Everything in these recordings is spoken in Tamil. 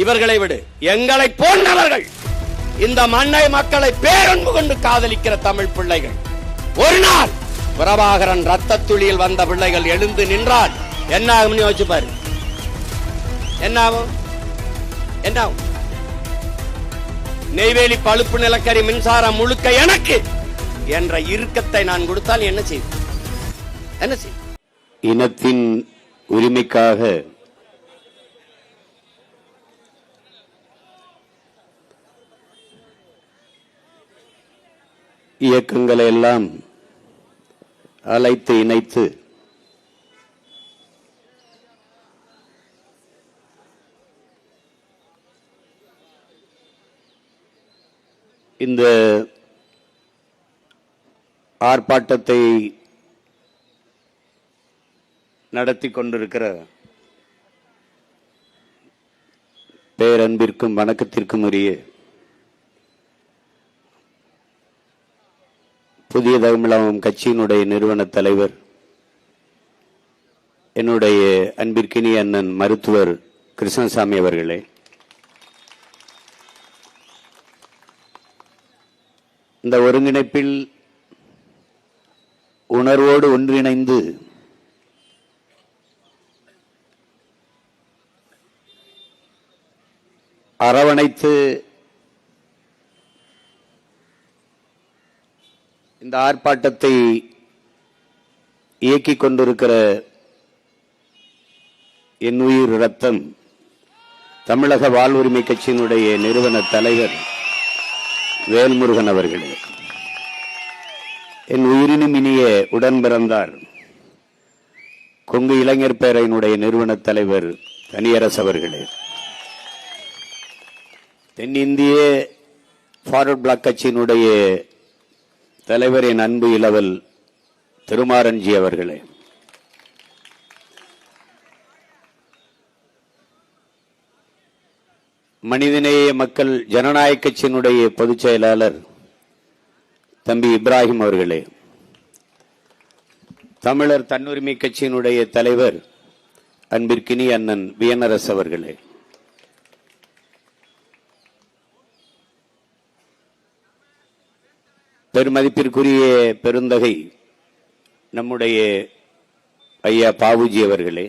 இவர்களை விடு. எங்களை போன்றவர்கள், இந்த மண்ணை மக்களை பேரன்பு கொண்டு காதலிக்கிற தமிழ் பிள்ளைகள், ஒரு நாள் பிரபாகரன் ரத்த துளியில் வந்த பிள்ளைகள் எழுந்து நின்றால் என்ன ஆகும் யோசிச்சு பாரு. என்ன ஆகும்? என்ன ஆகும்? நெய்வேலி பழுப்பு நிலக்கரி மின்சாரம் முழுக்க எனக்கு என்ற இறுக்கத்தை நான் கொடுத்தால் என்ன செய்யும்? என்ன செய்யும்? இனத்தின் உரிமைக்காக இயக்கங்களை எல்லாம் அழைத்து இணைத்து இந்த ஆர்ப்பாட்டத்தை நடத்தி கொண்டிருக்கிற பேரன்பிற்கும் வணக்கத்திற்கும் உரிய புதிய தமிழகம் கட்சியினுடைய நிறுவன தலைவர், என்னுடைய அன்பிற்கினிய அண்ணன் மருத்துவர் கிருஷ்ணசாமி அவர்களே, இந்த ஒருங்கிணைப்பில் உணர்வோடு ஒன்றிணைந்து அரவணைத்து இந்த ஆர்ப்பாட்டத்தை இயக்கிக் கொண்டிருக்கிற என் உயிர் ரத்தம் தமிழக வாழ்வுரிமை கட்சியினுடைய நிறுவன தலைவர் வேல்முருகன் அவர்களே, என் உயிரினும் இனிய உடன் பிறந்தார் கொங்கு இளைஞர் பேரவையினுடைய நிறுவன தலைவர் தனியரசு அவர்களே, தென்னிந்திய ஃபார்வர்ட் பிளாக் கட்சியினுடைய தலைவர் என் அன்பு இளவல் திருமாரன்ஜி அவர்களே, மனிதநேய மக்கள் ஜனநாயக கட்சியினுடைய பொதுச் செயலாளர் தம்பி இப்ராஹிம் அவர்களே, தமிழர் தன்னுரிமை கட்சியினுடைய தலைவர் அன்பிற்கினி அண்ணன் வியனரசு அவர்களே, பெருமதிப்பிற்குரிய பெருந்தகை நம்முடைய ஐயா பாவுஜி அவர்களே,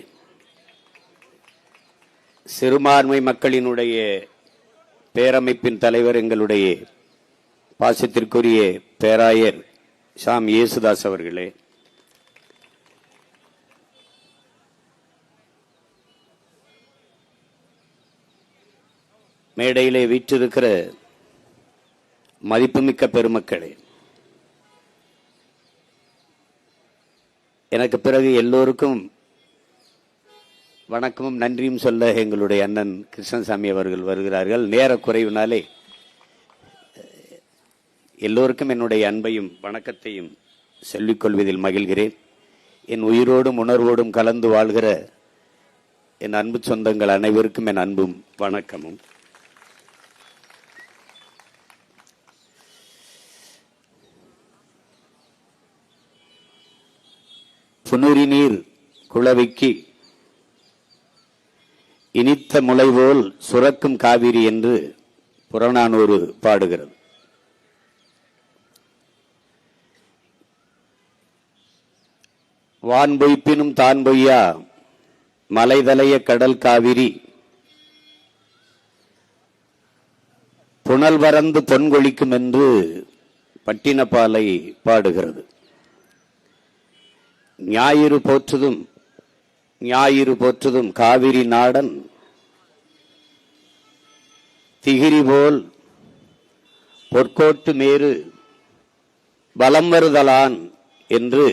சிறுபான்மை மக்களினுடைய பேரமைப்பின் தலைவர் எங்களுடைய பாசத்திற்குரிய பேராயர் சாம் இயேசுதாஸ் அவர்களே, மேடையிலே வீற்றிருக்கிற மதிப்புமிக்க பெருமக்களே, எனக்கு பிறகு எல்லோருக்கும் வணக்கமும் நன்றியும் சொல்ல எங்களுடைய அண்ணன் கிருஷ்ணசாமி அவர்கள் வருகிறார்கள். நேர குறைவினாலே எல்லோருக்கும் என்னுடைய அன்பையும் வணக்கத்தையும் சொல்லிக்கொள்வதில் மகிழ்கிறேன். என் உயிரோடும் உணர்வோடும் கலந்து வாழ்கிற என் அன்பு சொந்தங்கள் அனைவருக்கும் என் அன்பும் வணக்கமும். புனுரி நீர் குளவிக்கு இனித்த முளைவோல் சுரக்கும் காவிரி என்று புறநானூறு பாடுகிறது. வான் பொய்ப்பினும் தான் பொய்யா மலைதலைய கடல் காவிரி புனல் வரந்து பொன்கொழிக்கும் என்று பட்டினப்பாலை பாடுகிறது. ஞாயிறு போற்றுதும் காவிரி நாடன் திகிரி போல் பொற்கோட்டு மேரு பலம் வருதலான் என்று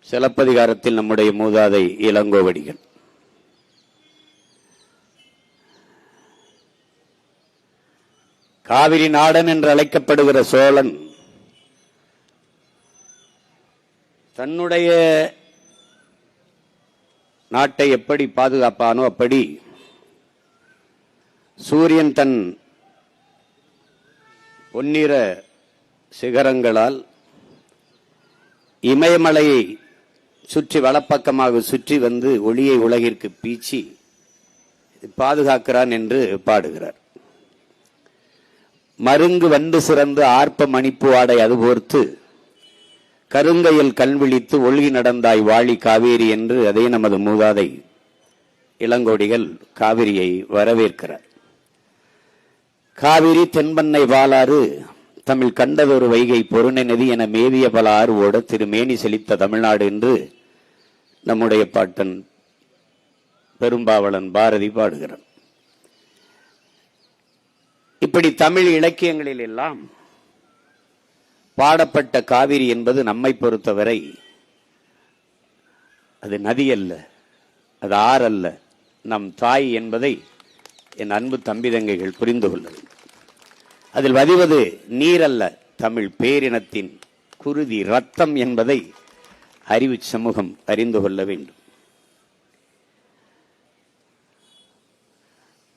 சிலப்பதிகாரத்தில் நம்முடைய மூதாதை இளங்கோவடிகள். காவிரி நாடன் என்று அழைக்கப்படுகிற சோழன் தன்னுடைய நாட்டை எப்படி பாதுகாப்பானோ அப்படி சூரியன் தன் பொன்னிற சிகரங்களால் இமயமலையை சுற்றி வலப்பக்கமாக சுற்றி வந்து ஒளியை உலகிற்கு பீச்சி பாதுகாக்கிறான் என்று பாடுகிறார். மருங்கு வண்டு சிறந்து ஆர்ப்ப மணிப்பு ஆடை அதுபோர்த்து கருங்கையில் கண் விழித்து ஒழுகி நடந்தாய் வாழி காவேரி என்று அதே நமது மூதாதை இளங்கோடிகள் காவிரியை வரவேற்கிறார். காவிரி தென்பண்ணை வாளாறு தமிழ் கண்டதொரு வைகை பொருணை நதி என மேவிய பல ஆறு ஓட திருமேனி செழித்த தமிழ்நாடு என்று நம்முடைய பாட்டன் பெரும்பாவளன் பாரதி பாடுகிறார். இப்படி தமிழ் இலக்கியங்களில் எல்லாம் பாடப்பட்ட காவிரி என்பது நம்மை பொறுத்தவரை அது நதி அல்ல, அது ஆறல்ல, நம் தாய் என்பதை என் அன்பு தம்பி தங்கைகள் புரிந்து கொள்ள வேண்டும். அதில் வதிவது நீரல்ல, தமிழ் பேரினத்தின் குருதி ரத்தம் என்பதை அறிவு சமூகம் அறிந்து கொள்ள வேண்டும்.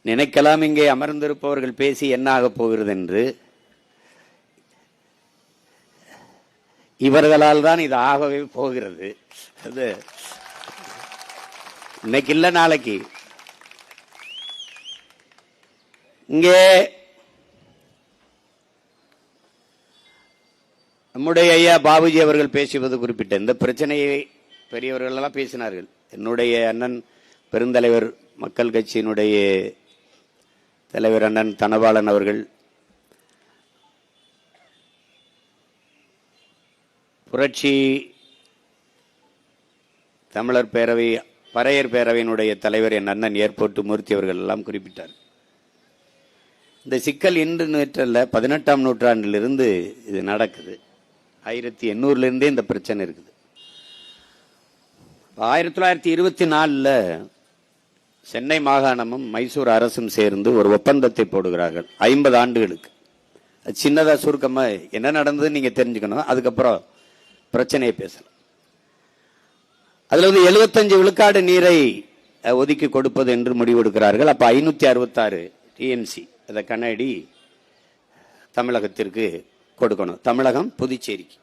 நினைக்கலாம் இங்கே அமர்ந்திருப்பவர்கள் பேசி என்ன ஆகப் போகிறது என்று. இவர்களால் தான் இது ஆகவே போகிறது. அது இன்னைக்கு இல்ல நாளைக்கு. இங்கே நம்முடைய ஐயா பாபுஜி அவர்கள் பேசுவது குறிப்பிட்ட இந்த பிரச்சனையை பெரியவர்கள் எல்லாம் பேசினார்கள். என்னுடைய அண்ணன் பெருந்தலைவர் மக்கள் கட்சியினுடைய தலைவர் அண்ணன் தனபாலன் அவர்கள், புரட்சி தமிழர் பேரவை பறையர் பேரவையினுடைய தலைவர் என் அண்ணன் ஏர்போர்ட் மூர்த்தி அவர்கள் எல்லாம் குறிப்பிட்டார். இந்த சிக்கல் இன்று நேற்றல்ல, 18ஆம் நூற்றாண்டிலிருந்து இது நடக்குது. 1800 இந்த பிரச்சனை இருக்குது. 1924 சென்னை மாகாணமும் மைசூர் அரசும் சேர்ந்து ஒரு ஒப்பந்தத்தை போடுகிறார்கள் 50 ஆண்டுகளுக்கு. சின்னதா சுருக்கமா என்ன நடந்தது நீங்க தெரிஞ்சுக்கணும், அதுக்கப்புறம் பிரச்சனையை பேசலாம். அதுல 75 விழுக்காடு நீரை ஒதுக்கி கொடுப்பது என்று முடிவெடுக்கிறார்கள். அப்ப 566 டிஎம்சி அதை கண்ணாடி தமிழகத்திற்கு கொடுக்கணும், தமிழகம் புதுச்சேரிக்கு.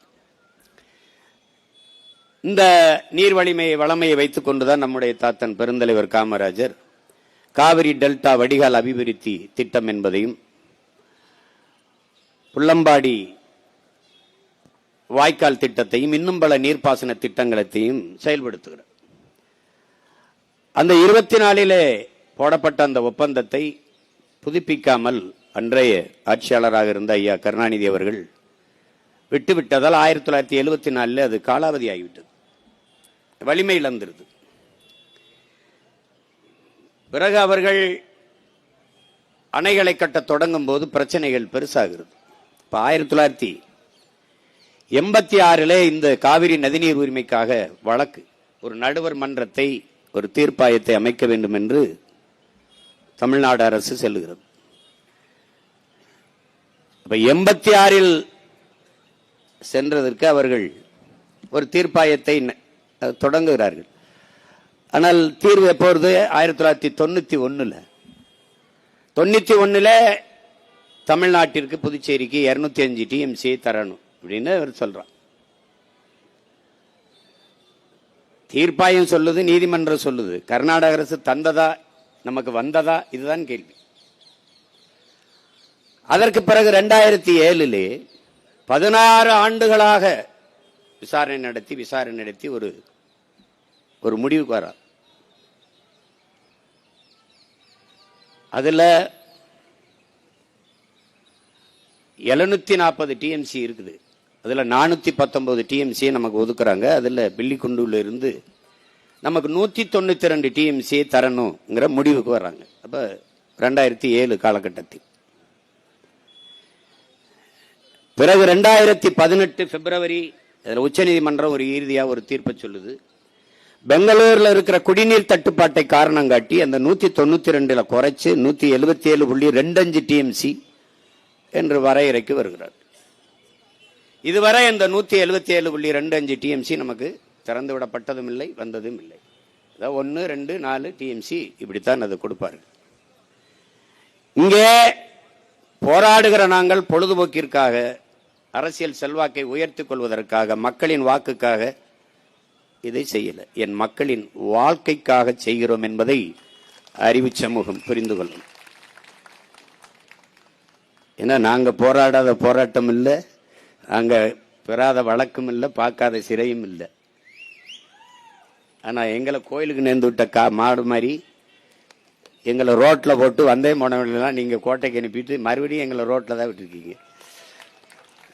இந்த நீர் வளமையை வைத்துக் கொண்டுதான் நம்முடைய தாத்தன் பெருந்தலைவர் காமராஜர் காவிரி டெல்டா வடிகால் அபிவிருத்தி திட்டம் என்பதையும் புள்ளம்பாடி வாய்க்கால் திட்டத்தையும் இன்னும் பல நீர்ப்பாசன திட்டங்களையும் செயல்படுத்துகிறார். அந்த 24 போடப்பட்ட அந்த ஒப்பந்தத்தை புதுப்பிக்காமல் அன்றைய ஆட்சியாளராக இருந்த ஐயா கருணாநிதி அவர்கள் விட்டுவிட்டதால் 1974 அது காலாவதி ஆகிவிட்டது, வலிமை இழந்திருது. பிறகு அவர்கள் அணைகளை கட்ட தொடங்கும் போது பிரச்சனைகள் பெருசாகிறது. இப்ப 1986 இந்த காவிரி நதிநீர் உரிமைக்காக வழக்கு, ஒரு நடுவர் மன்றத்தை, ஒரு தீர்ப்பாயத்தை அமைக்க வேண்டும் என்று தமிழ்நாடு அரசு செல்லுகிறது. அப்ப 86 சென்றதற்கு அவர்கள் ஒரு தீர்ப்பாயத்தை தொடங்குகிறார்கள். ஆனால் தீர்வு எப்போது? 1991 தமிழ்நாட்டிற்கு புதுச்சேரிக்கு 205 டிஎம்சி தரணும் அப்படின்னு அவர் சொல்றார். தீர்ப்பாயம் சொல்லுது, நீதிமன்றம் சொல்லுது. கர்நாடக அரசு தந்ததா நமக்கு வந்ததா? இதுதான் கேள்வி. அதற்கு பிறகு 2007 16 ஆண்டுகளாக விசாரணை நடத்தி ஒரு முடிவுக்கு வரார். அதுல 740 டிஎம்சி இருக்குது. அதுல 419 டிஎம்சி நமக்கு ஒதுக்குறாங்க. அதுல பில்லிக்குண்டுல இருந்து நமக்கு 192 டிஎம்சி தரணுங்கிற முடிவுக்கு வர்றாங்க. அப்ப 2007 காலகட்டத்தில். பிறகு 2018 பிப்ரவரி உச்சநீதிமன்றம் ஒரு இறுதியா ஒரு தீர்ப்பை சொல்லுது. பெங்களூர்ல இருக்கிற குடிநீர் தட்டுப்பாட்டை காரணம் காட்டி அந்த 192 குறைச்சு 177.25 டிஎம்சி என்று வரையறைக்கு வருகிறார். இதுவரை இந்த 177.25 டிஎம்சி நமக்கு திறந்து விடப்பட்டதும் இல்லை, வந்ததும் இல்லை. 1, 2, 4 டிஎம்சி இப்படித்தான் அது கொடுப்பாரு. இங்கே போராடுகிற நாங்கள் பொழுதுபோக்கிற்காக, அரசியல் செல்வாக்கை உயர்த்திக் கொள்வதற்காக, மக்களின் வாக்குக்காக இதை செய்யல. என் மக்களின் வாழ்க்கைக்காக செய்கிறோம் என்பதை அறிவு சமூகம் புரிந்து கொள்ளும். ஏன்னா நாங்க போராடாத போராட்டம் இல்லை, நாங்க பெறாத வழக்கும் இல்லை, பார்க்காத சிறையும் இல்லை. ஆனா எங்களை கோயிலுக்கு நேர்ந்து விட்ட மாடு மாதிரி எங்களை ரோட்ல போட்டு வந்தே போனவங்களெல்லாம் நீங்க கோட்டைக்கு அனுப்பிட்டு மறுபடியும் எங்களை ரோட்ல தான் விட்டுருக்கீங்க.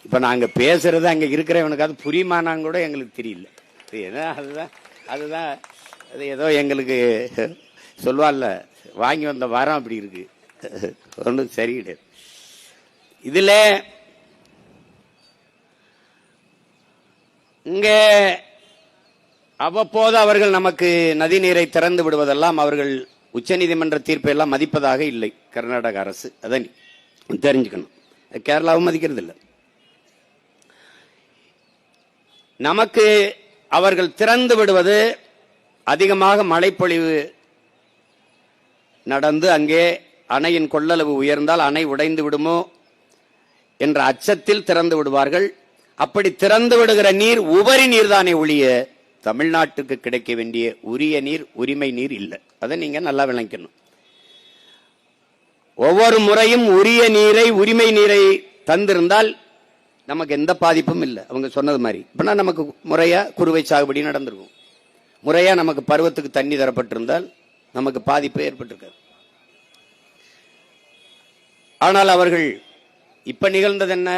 இப்ப நாங்க பேசுறது அங்க இருக்கிறவனுக்காவது புரியுமானான்னு கூட எங்களுக்கு தெரியல. ஏன்னா அதுதான் அது ஏதோ எங்களுக்கு சொல்வார்ல, வாங்கி வந்த வாரம் அப்படி இருக்கு, ஒன்றும் சரி கிடையாது. இதுல இங்க அவ்வப்போது அவர்கள் நமக்கு நதிநீரை திறந்து விடுவதெல்லாம் அவர்கள் உச்சநீதிமன்ற தீர்ப்பை எல்லாம் மதிப்பதாக இல்லை கர்நாடக அரசு. அதை தெரிஞ்சுக்கணும். கேரளாவும் மதிக்கிறது இல்லை. நமக்கு அவர்கள் திறந்து விடுவது அதிகமாக மழைப்பொழிவு நடந்து அங்கே அணையின் கொள்ளளவு உயர்ந்தால் அணை உடைந்து விடுமோ என்ற அச்சத்தில் திறந்து விடுவார்கள். அப்படி திறந்து விடுகிற நீர் உபரி நீர் தானே ஒழிய தமிழ்நாட்டுக்கு கிடைக்க வேண்டிய உரிய நீர், உரிமை நீர் இல்லை. அதை நீங்க நல்லா விளங்கணும். ஒவ்வொரு முறையும் உரிய நீரை, உரிமை நீரை தந்திருந்தால் நமக்கு எந்த பாதிப்பும் இல்லை. அவங்க சொன்னது மாதிரி இப்பனா நமக்கு முறையா குறுவை சாகுபடி நடந்திருக்கும், முறையா நமக்கு பருவத்துக்கு தண்ணி தரப்பட்டிருந்தால் நமக்கு பாதிப்பு ஏற்பட்டிருக்காது. ஆனால் அவர்கள் இப்ப நிகழ்ந்தது என்ன?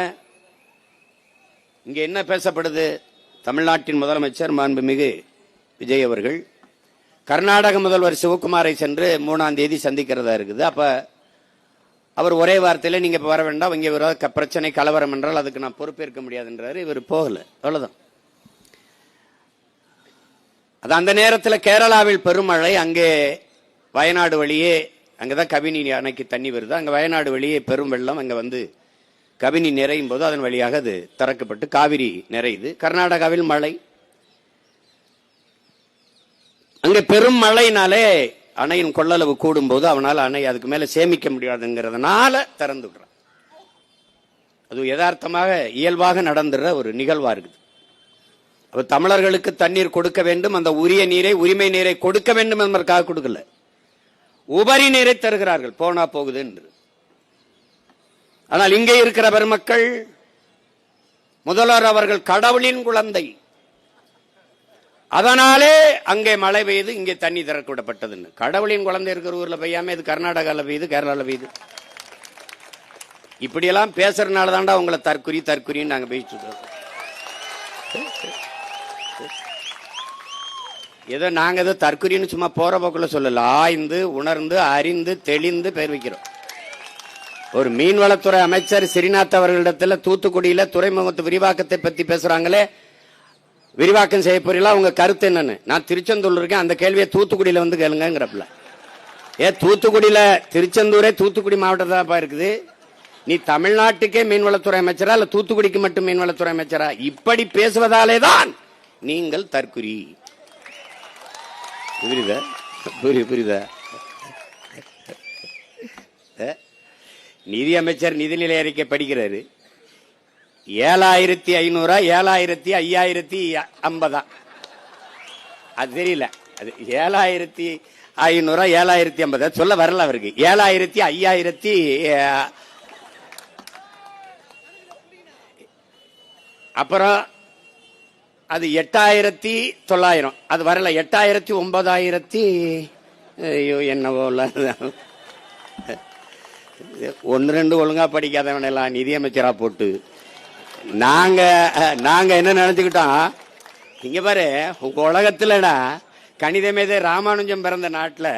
இங்க என்ன பேசப்படுது? தமிழ்நாட்டின் முதலமைச்சர் மாண்புமிகு விஜய் அவர்கள் கர்நாடக முதல்வர் சிவகுமாரை சென்று 3ஆம் தேதி சந்திக்கிறதா இருக்குது. அப்ப அவர் ஒரே வார்த்தையில நீங்க வர வேண்டாம், இங்க பிரச்சனை கலவரம் என்றால் அதுக்கு நான் பொறுப்பேற்க முடியாதுன்றாரு. இவர் போகல, அவ்வளவுதான். அது அந்த நேரத்தில் கேரளாவில் பெருமழை, அங்கே வயநாடு வழியே, அங்கதான் கபினி அணைக்கு தண்ணி வருது, அங்க வயநாடு வழியே பெரும் வெள்ளம், அங்க வந்து கபினி நிறையும் போது அதன் வழியாக அது திறக்கப்பட்டு காவிரி நிறையுது. கர்நாடகாவில் மழை, அங்க பெரும் மழையினாலே அணையின் கொள்ளளவு கூடும் போது அவனால் அணை அதுக்கு மேல சேமிக்க முடியாதுங்கிறதுனால திறந்து விடுறான். அது யதார்த்தமாக இயல்பாக நடந்துற ஒரு நிகழ்வா இருக்குது. அப்ப தமிழர்களுக்கு தண்ணீர் கொடுக்க வேண்டும், அந்த உரிய நீரை, உரிமை நீரை கொடுக்க வேண்டும் என்பதற்காக கொடுக்கல, உபரி நீரை தருகிறார்கள் போனா போகுது என்று. ஆனால் இங்கே இருக்கிற பெருமக்கள், முதல்வர் அவர்கள் கடவுளின் குழந்தை, அதனாலே அங்கே மழை பெய்யுது, இங்கே தண்ணி திறக்க விடப்பட்டதுன்னு. கடவுளின் குழந்தை இருக்கிற ஊர்ல பெய்யாம இது கர்நாடகாவில் பெய்யுது, கேரளாவில் பெய்யுது. இப்படியெல்லாம் பேசுறதுனால தாண்டா உங்களை தற்குறின்னு நாங்க பேசிட்டு இருக்கோம். ஏதோ நாங்க ஏதோ தற்குறின்னு சும்மா போற போக்குள்ள சொல்லல, ஆய்ந்து உணர்ந்து அறிந்து தெளிந்து பேர் வைக்கிறோம். ஒரு மீன்வளத்துறை அமைச்சர் ஸ்ரீநாத் அவர்களிடத்துல தூத்துக்குடியில துறைமுகத்து விரிவாக்கத்தை பத்தி பேசுறாங்களே, விரிவாக்கம் செய்ய போறீங்களா, உங்க கருத்து என்னன்னு. நான் திருச்செந்தூர் இருக்கேன், அந்த கேள்வியை தூத்துக்குடியில வந்து கேளுங்கிறப்பல. தூத்துக்குடியில, திருச்செந்தூரே தூத்துக்குடி மாவட்டத்தான் இருக்குது, நீ தமிழ்நாட்டுக்கே மீன்வளத்துறை அமைச்சரா இல்ல தூத்துக்குடிக்கு மட்டும் மீன்வளத்துறை அமைச்சரா? இப்படி பேசுவதாலே தான் நீங்கள் தற்குறி. புரியுதா? புரியுதா? நிதி அமைச்சர் நிதிநிலை அறிக்கை படிக்கிறாரு, 7500 7550 அது தெரியல, அது 7500 7050 சொல்ல வரல அவருக்கு. 7500 அப்புறம் அது 8900 அது வரல, 8000 ஐயோ என்னவோ. ஒன்னு ரெண்டு ஒழுங்கா படிக்காதவன் எல்லாம் நிதியமைச்சரா போட்டு நாங்க என்ன நினைச்சுக்கிட்டோம், இங்க பாரு உங்க உலகத்துலடா கணித மேதை ராமானுஜம் பிறந்த நாட்டுல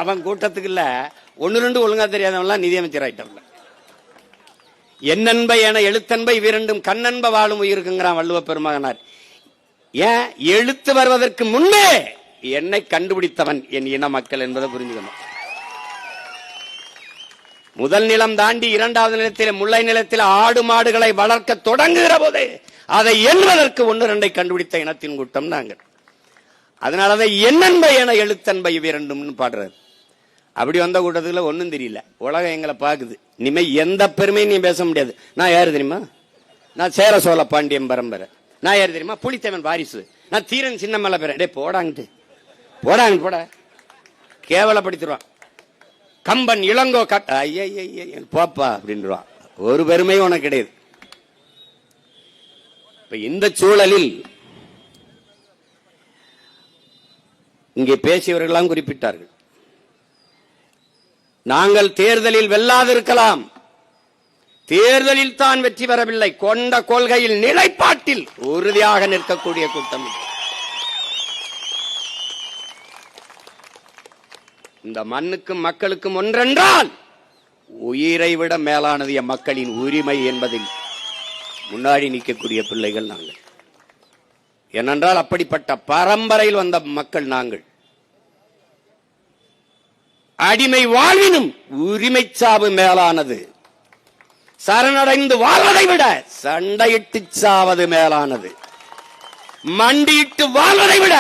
அவன் கூட்டத்துக்கு இல்ல, ஒன்னு ரெண்டு ஒழுங்கா தெரியாதவன்லாம் நிதியமைச்சர் ஆயிட்டோம்ல. என்னன்ப என எழுத்தன்பை இவ்விரண்டும் கண்ணன்ப வாழும் உயிருக்குங்கிறான் வள்ளுவ பெருமகனார். ஏன் எழுத்து வருவதற்கு முன்பே என்னை கண்டுபிடித்தவன் என் இன மக்கள் என்பதை புரிஞ்சுக்கணும். முதல் நிலம் தாண்டி இரண்டாவது நிலத்தில், முல்லை நிலத்தில் ஆடு மாடுகளை வளர்க்க தொடங்குகிற போதே அதை எண்ணுவதற்கு 1-2 கண்டுபிடித்த இனத்தின் கூட்டம் நாங்கள். அதனால அதை என்னன்பை என எழுத்தன்பை இவ்விரண்டும் பாடுறாரு. அப்படி வந்த கூட்டத்துல ஒன்னும் தெரியல, உலகம் எங்களை பாக்குது. இனிமே எந்த பெருமையும் நீ பேச முடியாது. நான் யாரு தெரியுமா? நான் சேர சோழ பாண்டியன் பரம்பரை. நான் யாரு தெரியுமா? புலித்தேவன் வாரிசு. நான் தீரன் சின்னமலை பேரன். டே போடாங்கிட்டு போட கேவலப்படுத்திடுவான். கம்பன் இளங்கோ போப்பா அப்படின்றான். ஒரு பெருமையும் உனக்கு கிடையாது. இப்ப இந்த சூழலில் இங்கே பேசியவர்களெல்லாம் குறிப்பிட்டார்கள், நாங்கள் தேர்தலில் வெல்லாதிருக்கலாம், தேர்தலில் தான் வெற்றி பெறவில்லை, கொண்ட கொள்கையில் நிலைப்பாட்டில் உறுதியாக நிற்கக்கூடிய கூட்டம். இந்த மண்ணுக்கும் மக்களுக்கும் ஒன்றென்றால் உயிரை விட மேலானது என் மக்களின் உரிமை என்பதில் முன்னாடி நிற்கக்கூடிய பிள்ளைகள் நாங்கள். ஏனென்றால் அப்படிப்பட்ட பரம்பரையில் வந்த மக்கள் நாங்கள். அடிமை வாழ்வினும் உரிமை சாவு மேலானது, சரணடைந்து வாழ்வதை விட சண்டையிட்டு சாவது மேலானது, மண்டியிட்டு வாழ்வதை விட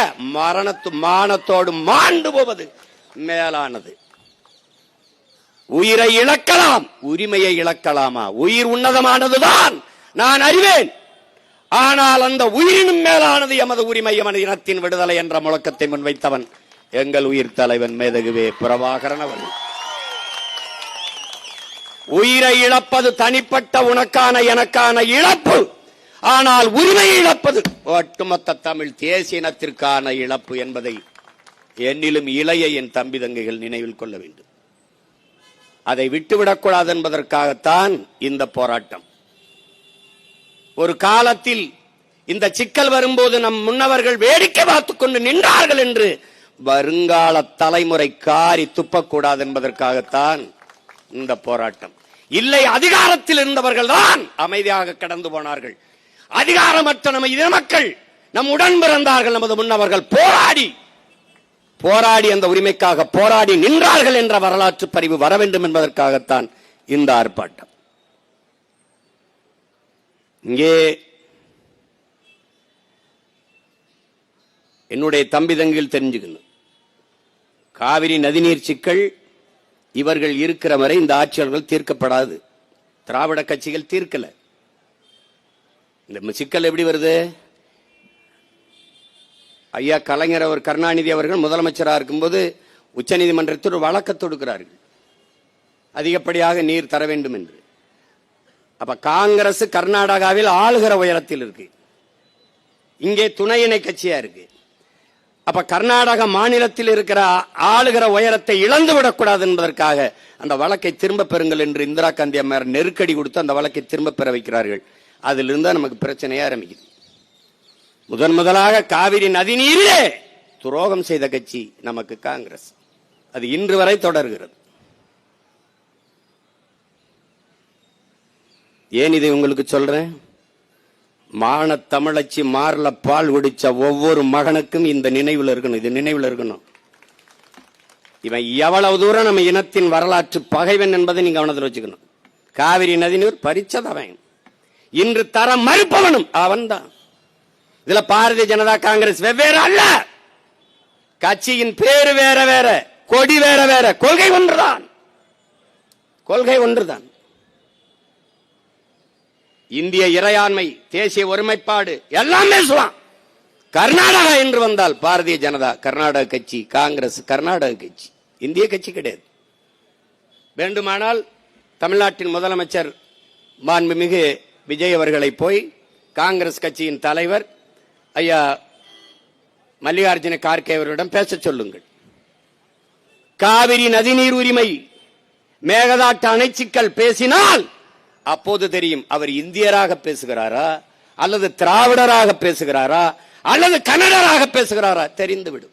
மானத்தோடு மாண்டு போவது மேலானது. உயிரை இழக்கலாம், உரிமையை இழக்கலாமா? உயிர் உன்னதமானதுதான், நான் அறிவேன். ஆனால் அந்த உயிரினும் மேலானது எமது உரிமை, எமது இனத்தின் விடுதலை என்ற முழக்கத்தை முன்வைத்தவன் எங்கள் உயிர் தலைவன் மேதகுவே பிரபாகரன் அவர்கள். உயிரை இழப்பது தனிப்பட்ட உனக்கான எனக்கான இழப்பு, ஆனால் உரிமையை இழப்பது ஒட்டுமொத்த தமிழ் தேசிய இனத்திற்கான இழப்பு என்பதை என்னிலும் இளைய என் தம்பி தங்கைகள் நினைவில் கொள்ள வேண்டும். அதை விட்டுவிடக்கூடாது என்பதற்காகத்தான் இந்த போராட்டம். ஒரு காலத்தில் இந்த சிக்கல் வரும்போது நம் முன்னவர்கள் வேடிக்கை பார்த்துக் கொண்டு நின்றார்கள் என்று வருங்கால தலைமுறை காரி துப்பக்கூடாது என்பதற்காகத்தான் இந்த போராட்டம். இல்லை, அதிகாரத்தில் இருந்தவர்கள் தான் அமைதியாக கடந்து போனார்கள். அதிகாரமற்ற நம்ம இன மக்கள் நம் உடன் பிறந்தார்கள், நமது முன்னவர்கள் போராடி அந்த உரிமைக்காக போராடி நின்றார்கள் என்ற வரலாற்று பதிவு வர வேண்டும் என்பதற்காகத்தான் இந்த ஆர்ப்பாட்டம். இங்கே என்னுடைய தம்பி தங்கிகள் தெரிஞ்சுக்கணும், காவிரி நதிநீர் சிக்கல் இவர்கள் இருக்கிற வரை இந்த ஆட்சியாளர்கள் தீர்க்கப்படாது. திராவிட கட்சிகள் தீர்க்கல. இந்த சிக்கல் எப்படி வருது? ஐயா கலைஞர் அவர் கருணாநிதி அவர்கள் முதலமைச்சராக இருக்கும்போது உச்சநீதிமன்றத்தில் ஒரு வழக்கு தொடுக்கிறார்கள், அதிகப்படியாக நீர் தர வேண்டும் என்று. அப்ப காங்கிரஸ் கர்நாடகாவில் ஆளுகிற உயரத்தில் இருக்கு, இங்கே துணை இணை கட்சியா இருக்கு. அப்ப கர்நாடக மாநிலத்தில் இருக்கிற ஆளுகிற உயரத்தை இழந்து விடக்கூடாது என்பதற்காக அந்த வழக்கை திரும்ப பெறுங்கள் என்று இந்திரா காந்தி அம்மையார் நெருக்கடி கொடுத்து அந்த வழக்கை திரும்ப பெற வைக்கிறார்கள். அதிலிருந்து நமக்கு பிரச்சனையா ஆரம்பிக்குது. முதலாக காவிரி நதி நீரிலே துரோகம் செய்த கட்சி நமக்கு காங்கிரஸ். அது இன்று வரை தொடர்கிறது. ஏன் இதை உங்களுக்கு சொல்றேன்? மான தமிழச்சி மார்ல பால் குடிச்ச ஒவ்வொரு மகனுக்கும் இந்த நினைவில் இருக்கணும், இது நினைவில் இருக்கணும். இவன் எவ்வளவு தூரம் நம்ம இனத்தின் வரலாற்று பகைவன் என்பதை நீங்க கவனத்தில் வச்சுக்கணும். காவிரி நதிநீர் பறிச்சதவன், இன்று தர மறுப்பவனும் அவன் தான். இதுல பாரதிய ஜனதா காங்கிரஸ் வெவ்வேறு அல்ல, கட்சியின் பேரு வேற வேற, கொடி வேற வேற, கொள்கை ஒன்றுதான். கொள்கை ஒன்றுதான். இந்திய இறையாண்மை, தேசிய ஒருமைப்பாடு எல்லாம் பேசுவான். கர்நாடகா என்று வந்தால் பாரதிய ஜனதா கர்நாடக கட்சி, காங்கிரஸ் கர்நாடக கட்சி, இந்திய கட்சி கிடையாது. வேண்டுமானால் தமிழ்நாட்டின் முதலமைச்சர் மாண்புமிகு விஜய் அவர்களை போய் காங்கிரஸ் கட்சியின் தலைவர் ஐயா மல்லிகார்ஜுன கார்கே அவரிடம் பேச சொல்லுங்கள். காவிரி நதிநீர் உரிமை, மேகதாட்டு அணை சிக்கல் பேசினால் அப்போது தெரியும் அவர் இந்தியராக பேசுகிறாரா அல்லது திராவிடராக பேசுகிறாரா அல்லது கன்னடராக பேசுகிறாரா தெரிந்துவிடும்.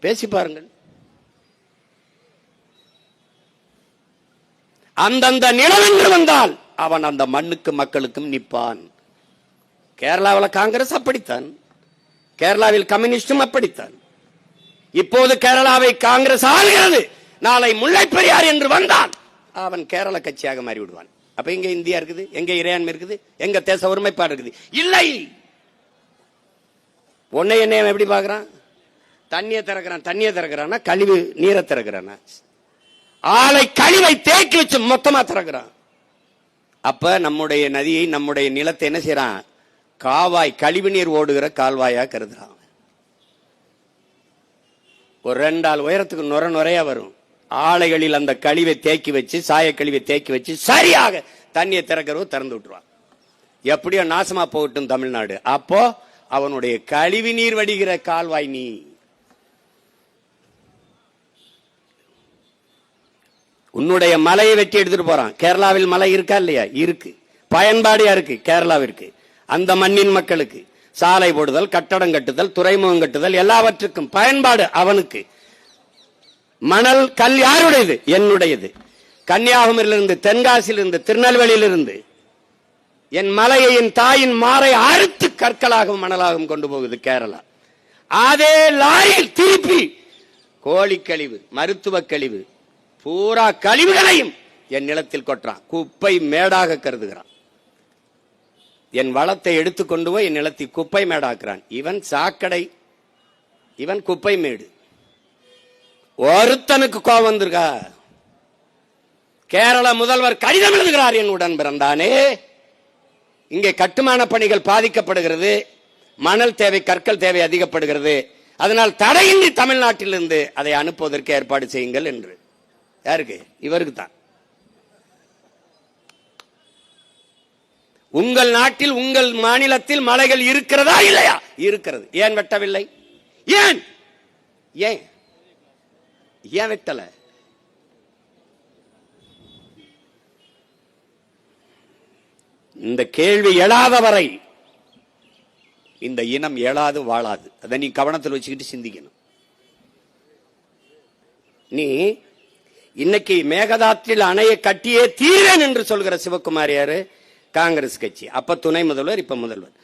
பேசி பாருங்கள். அந்தந்த நிலம் என்று வந்தால் அவன் அந்த மண்ணுக்கு மக்களுக்கும் நிற்பான். கேரளாவில் காங்கிரஸ் அப்படித்தான், கேரளாவில் கம்யூனிஸ்டும் அப்படித்தான். இப்போது கேரளாவை காங்கிரஸ் ஆளுகிறது, நாளை முல்லை பெரியார் என்று வந்தான் அவன் கேரள கட்சியாக மாறி விடுவான். அப்ப எங்க இந்தியா இருக்குது, எங்க இறையாண்மை இருக்குது, எங்க தேச ஒருமைப்பாடு இருக்குது? இல்லை. உன்னை என்ன எப்படி பாக்குறான்? தண்ணியை திறக்கிறான், கழிவு நீரை திறக்கிறான், ஆலை கழிவை தேக்கி வச்சு மொத்தமா திறக்கிறான். அப்ப நம்முடைய நதியை, நம்முடைய நிலத்தை என்ன செய்யறான்? காவாய், கழிவு நீர் ஓடுகிற கால்வாயா கருதுறான். ஒரு 2 ஆள் உயரத்துக்கு நுரையா வரும். ஆலைகளில் அந்த கழிவை தேக்கி வச்சு, சாய கழிவை தேக்கி வச்சு சரியாக தண்ணியை திறந்து விட்டுருவான். எப்படியோ நாசமா போகட்டும் தமிழ்நாடு. அப்போ அவனுடைய கழிவு நீர் வடிகிற கால்வாய் நீ உன்னுடைய மலையை வெட்டி எடுத்துட்டு போறான். கேரளாவில் மலை இருக்கா இல்லையா? இருக்கு. பயன்பாடு யாருக்கு? கேரளாவிற்கு. அந்த மண்ணின் மக்களுக்கு சாலை போடுதல், கட்டடம் கட்டுதல், துறைமுகம் கட்டுதல், எல்லாவற்றுக்கும் பயன்பாடு அவனுக்கு. மணல் கல் யாருடையது? என்னுடையது. கன்னியாகுமரியிலிருந்து, தென்காசியிலிருந்து, திருநெல்வேலியிலிருந்து என் மலையை, என் தாயின் மாறை அறுத்து கற்களாகவும் மணலாகவும் கொண்டு போகுது கேரளா. அதே லாரியில் திருப்பி கோழிக்கழிவு, மருத்துவ கழிவு, பூரா கழிவுகளையும் என் நிலத்தில் கொட்டுறான். குப்பை மேடாக கருதுகிறான். என் வளத்தை எடுத்துக்கொண்டு போய் என் நிலத்தை குப்பை மேடாக்குறான். இவன் சாக்கடை, இவன் குப்பை மேடு. ஒருத்தனுக்கு கோபம் வந்திருக்கா? கேரள முதல்வர் கடிதம் எழுதுகிறார், என் உடன் பிறந்தானே, இங்கே கட்டுமான பணிகள் பாதிக்கப்படுகிறது, மணல் தேவை, கற்கள் தேவை அதிகப்படுகிறது, அதனால் தடையின்றி தமிழ்நாட்டிலிருந்து அதை அனுப்புவதற்கு ஏற்பாடு செய்யுங்கள் என்று. யாருக்கு? இவருக்கு தான். உங்கள் நாட்டில், உங்கள் மாநிலத்தில் மலைகள் இருக்கிறதா இல்லையா? இருக்கிறது. ஏன் வெட்டவில்லை? ஏன் ஏன் ஏன் வெட்டல? இந்த கேள்வி எழாத வரை இந்த இனம் எழாது வாழாது. அதை நீ கவனத்தில் வச்சுக்கிட்டு சிந்திக்கணும். நீ இன்னைக்கு மேகதாற்றில் அணையை கட்டியே தீரன் என்று சொல்கிற சிவகுமார் யாரு? காங்கிரஸ் கட்சி. அப்ப துணை முதல்வர், இப்ப முதல்வர்.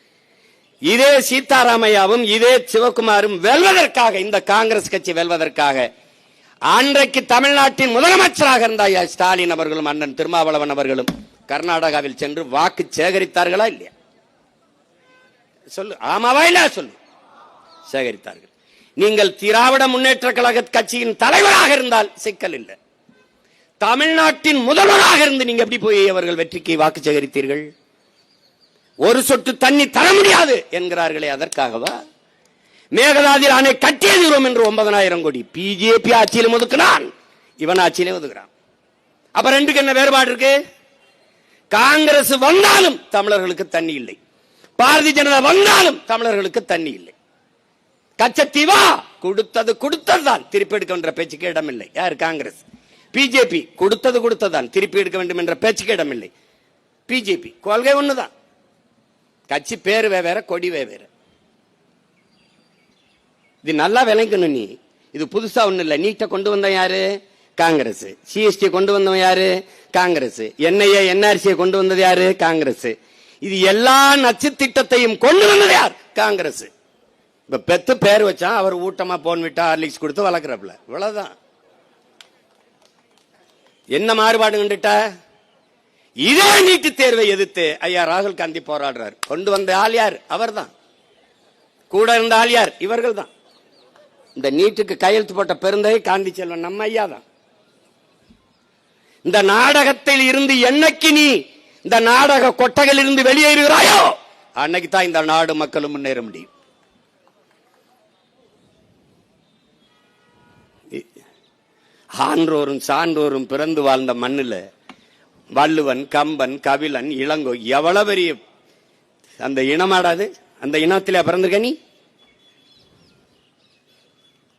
இதே சீதாராமையாவும் இதே சிவகுமாரும் வெல்வதற்காக, இந்த காங்கிரஸ் கட்சி வெல்வதற்காக அன்றைக்கு தமிழ்நாட்டின் முதலமைச்சராக இருந்த ஸ்டாலின் அவர்களும் அண்ணன் திருமாவளவன் அவர்களும் கர்நாடகாவில் சென்று வாக்கு சேகரித்தார்களா இல்லையா? சொல்லு, ஆமாவா இல்லையா? சொல்லு. சேகரித்தார்கள். நீங்கள் திராவிட முன்னேற்ற கழக கட்சியின் தலைவராக இருந்தால் சிக்கல் இல்லை. தமிழ்நாட்டின் முதல்வராக இருந்து நீங்க எப்படி போய் அவர்கள் வெற்றிக்கு வாக்கு சேகரித்தீர்கள்? ஒரு சொட்டு தண்ணி தர முடியாது என்கிறார்களே, அதற்காகவா? மேகதாதில் அணை கட்டியதுறோம் என்று 9,000 கோடி பிஜேபி ஆட்சியிலும் ஒதுக்கினான், இவன் ஆட்சியிலே ஒதுக்குறான். அப்ப ரெண்டுக்கு என்ன வேறுபாடு இருக்கு? காங்கிரஸ் வந்தாலும் தமிழர்களுக்கு தண்ணி இல்லை, பாரதிய ஜனதா வந்தாலும் தமிழர்களுக்கு தண்ணி இல்லை. கச்சத்தீவா கொடுத்ததுதான், திருப்பி எடுக்க என்ற பேச்சுக்கு இடமில்லை. யார்? காங்கிரஸ். பிஜேபி கொடுத்ததுதான், திருப்பி எடுக்க வேண்டும் என்ற பேச்சுக்கு இடமில்லை. பிஜேபி கொள்கை ஒண்ணுதான், கட்சி பேரு வேற, கொடி வேற. இது நல்லா விளங்கணும். நீ இது புதுசா ஒண்ணு இல்ல. நீட்டை கொண்டு வந்த யாரு? காங்கிரஸ். சிஎஸ்டி கொண்டு வந்தவன் யாரு? காங்கிரஸ். என்ஐஏ என்ஆர்சியை கொண்டு வந்தது யாரு? காங்கிரஸ். இது எல்லா நச்சு திட்டத்தையும் கொண்டு வந்தது யார்? காங்கிரஸ். இப்ப பெத்து பேர் வச்சா அவர் ஊட்டமா போன் விட்டா ஹார்லிக்ஸ் கொடுத்து வளர்க்கிறப்பல, இவ்வளவுதான். என்ன மாறுபாடு கண்டுட்ட? இதே நீட்டு தேர்வை எதிர்த்து ஐயா ராகுல் காந்தி போராடுறார். கொண்டு வந்த ஆள் யார்? அவர் தான். கூட இருந்த ஆள் யார்? இவர்கள் தான். இந்த நீட்டுக்கு கையெழுத்து போட்ட பெருந்தகை காந்தி செல்வன் நம்ம ஐயா தான். இந்த நாடகத்தில் இருந்து என்னைக்கு நீ இந்த நாடக கொட்டகையில் இருந்து வெளியேறுகிறாயோ அன்னைக்கு தான் இந்த நாடு மக்களும் முன்னேற முடியும். ஆன்றோரும் சான்றோரும் பிறந்து வாழ்ந்த மண்ணில் வள்ளுவன், கம்பன், கபிலன், இளங்கோ எவ்வளவு பெரிய அந்த இனமாடாது? அந்த இனத்திலே பிறந்திருக்க நீ?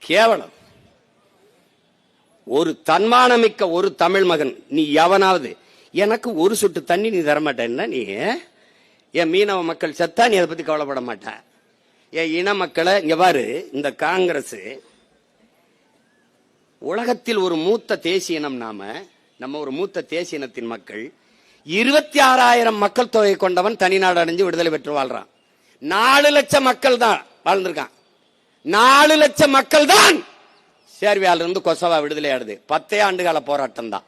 கேவலம். ஒரு தன்மானமிக்க ஒரு தமிழ் மகன் நீ எவனாவது எனக்கு ஒரு சொட்டு தண்ணி நீ தரமாட்டேன்னா, நீ என் மீனவ மக்கள் செத்தா நீ அதை பத்தி கவலைப்பட மாட்ட. என் இன மக்களை இங்க பாரு. இந்த காங்கிரஸ் உலகத்தில் ஒரு மூத்த தேசிய இனம். நம்ம ஒரு மூத்த தேசிய இனத்தின் மக்கள். 26,000 மக்கள் தொகை கொண்டவன் தனிநாடு அடைஞ்சு விடுதலை பெற்று வாழ்றான். 4 லட்சம் மக்கள் தான் வாழ்ந்திருக்கான். 4 லட்சம் மக்கள் தான் சேர்பியால இருந்து கொசவா விடுதலை ஆடுது. 10 ஆண்டுகால போராட்டம் தான்.